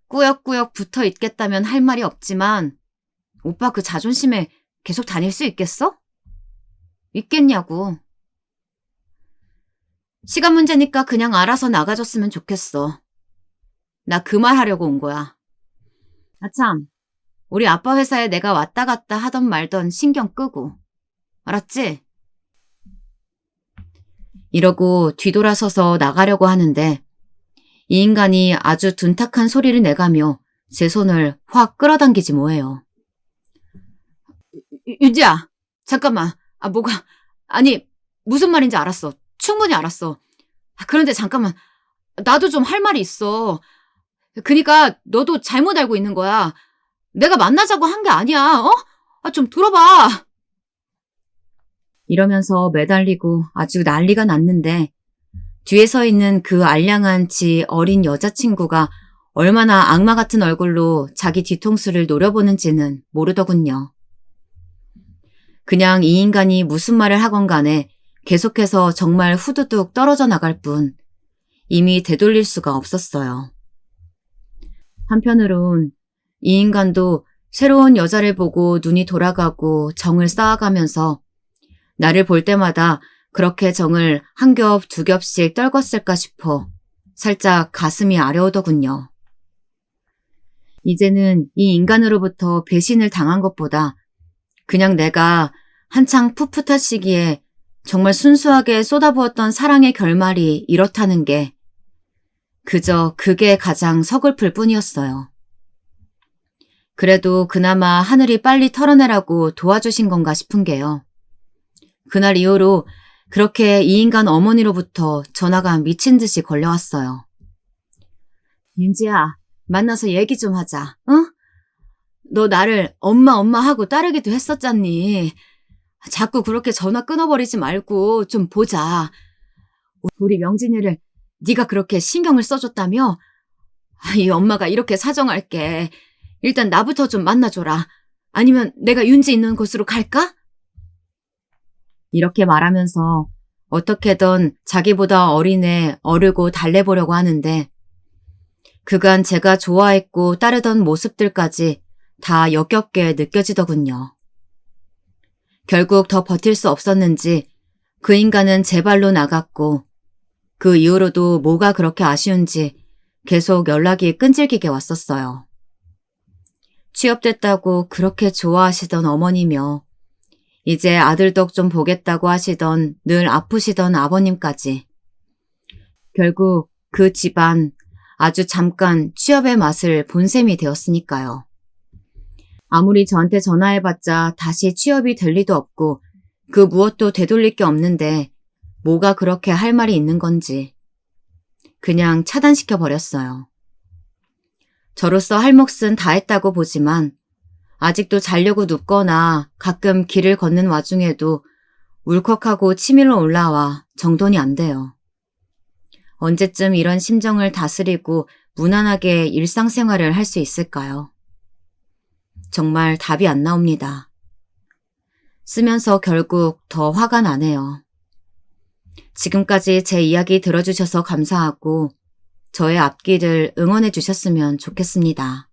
꾸역꾸역 붙어 있겠다면 할 말이 없지만 오빠 그 자존심에 계속 다닐 수 있겠어? 있겠냐고. 시간 문제니까 그냥 알아서 나가줬으면 좋겠어. 나 그 말 하려고 온 거야. 아 참, 우리 아빠 회사에 내가 왔다 갔다 하던 말던 신경 끄고. 알았지? 이러고 뒤돌아서서 나가려고 하는데 이 인간이 아주 둔탁한 소리를 내가며 제 손을 확 끌어당기지 뭐예요. 윤지야, 잠깐만. 뭐가, 아니, 무슨 말인지 알았어. 충분히 알았어. 그런데 잠깐만, 나도 좀 할 말이 있어. 그니까 너도 잘못 알고 있는 거야. 내가 만나자고 한 게 아니야, 어? 좀 들어봐. 이러면서 매달리고 아주 난리가 났는데 뒤에 서 있는 그 알량한 지 어린 여자친구가 얼마나 악마 같은 얼굴로 자기 뒤통수를 노려보는지는 모르더군요. 그냥 이 인간이 무슨 말을 하건 간에 계속해서 정말 후두둑 떨어져 나갈 뿐 이미 되돌릴 수가 없었어요. 한편으론 이 인간도 새로운 여자를 보고 눈이 돌아가고 정을 쌓아가면서 나를 볼 때마다 그렇게 정을 한 겹, 두 겹씩 떨궜을까 싶어 살짝 가슴이 아려오더군요. 이제는 이 인간으로부터 배신을 당한 것보다 그냥 내가 한창 풋풋한 시기에 정말 순수하게 쏟아부었던 사랑의 결말이 이렇다는 게 그저 그게 가장 서글플 뿐이었어요. 그래도 그나마 하늘이 빨리 털어내라고 도와주신 건가 싶은 게요. 그날 이후로 그렇게 이 인간 어머니로부터 전화가 미친 듯이 걸려왔어요. 윤지야, 만나서 얘기 좀 하자, 응? 너 나를 엄마 하고 따르기도 했었잖니. 자꾸 그렇게 전화 끊어버리지 말고 좀 보자. 우리 명진이를 네가 그렇게 신경을 써줬다며? 이 엄마가 이렇게 사정할게. 일단 나부터 좀 만나줘라. 아니면 내가 윤지 있는 곳으로 갈까? 이렇게 말하면서 어떻게든 자기보다 어린애 어르고 달래보려고 하는데 그간 제가 좋아했고 따르던 모습들까지 다 역겹게 느껴지더군요. 결국 더 버틸 수 없었는지 그 인간은 제 발로 나갔고 그 이후로도 뭐가 그렇게 아쉬운지 계속 연락이 끈질기게 왔었어요. 취업됐다고 그렇게 좋아하시던 어머니며 이제 아들 덕 좀 보겠다고 하시던 늘 아프시던 아버님까지 결국 그 집안 아주 잠깐 취업의 맛을 본 셈이 되었으니까요. 아무리 저한테 전화해봤자 다시 취업이 될 리도 없고 그 무엇도 되돌릴 게 없는데 뭐가 그렇게 할 말이 있는 건지 그냥 차단시켜버렸어요. 저로서 할 몫은 다 했다고 보지만 아직도 자려고 눕거나 가끔 길을 걷는 와중에도 울컥하고 치밀러 올라와 정돈이 안 돼요. 언제쯤 이런 심정을 다스리고 무난하게 일상생활을 할 수 있을까요? 정말 답이 안 나옵니다. 쓰면서 결국 더 화가 나네요. 지금까지 제 이야기 들어주셔서 감사하고 저의 앞길을 응원해 주셨으면 좋겠습니다.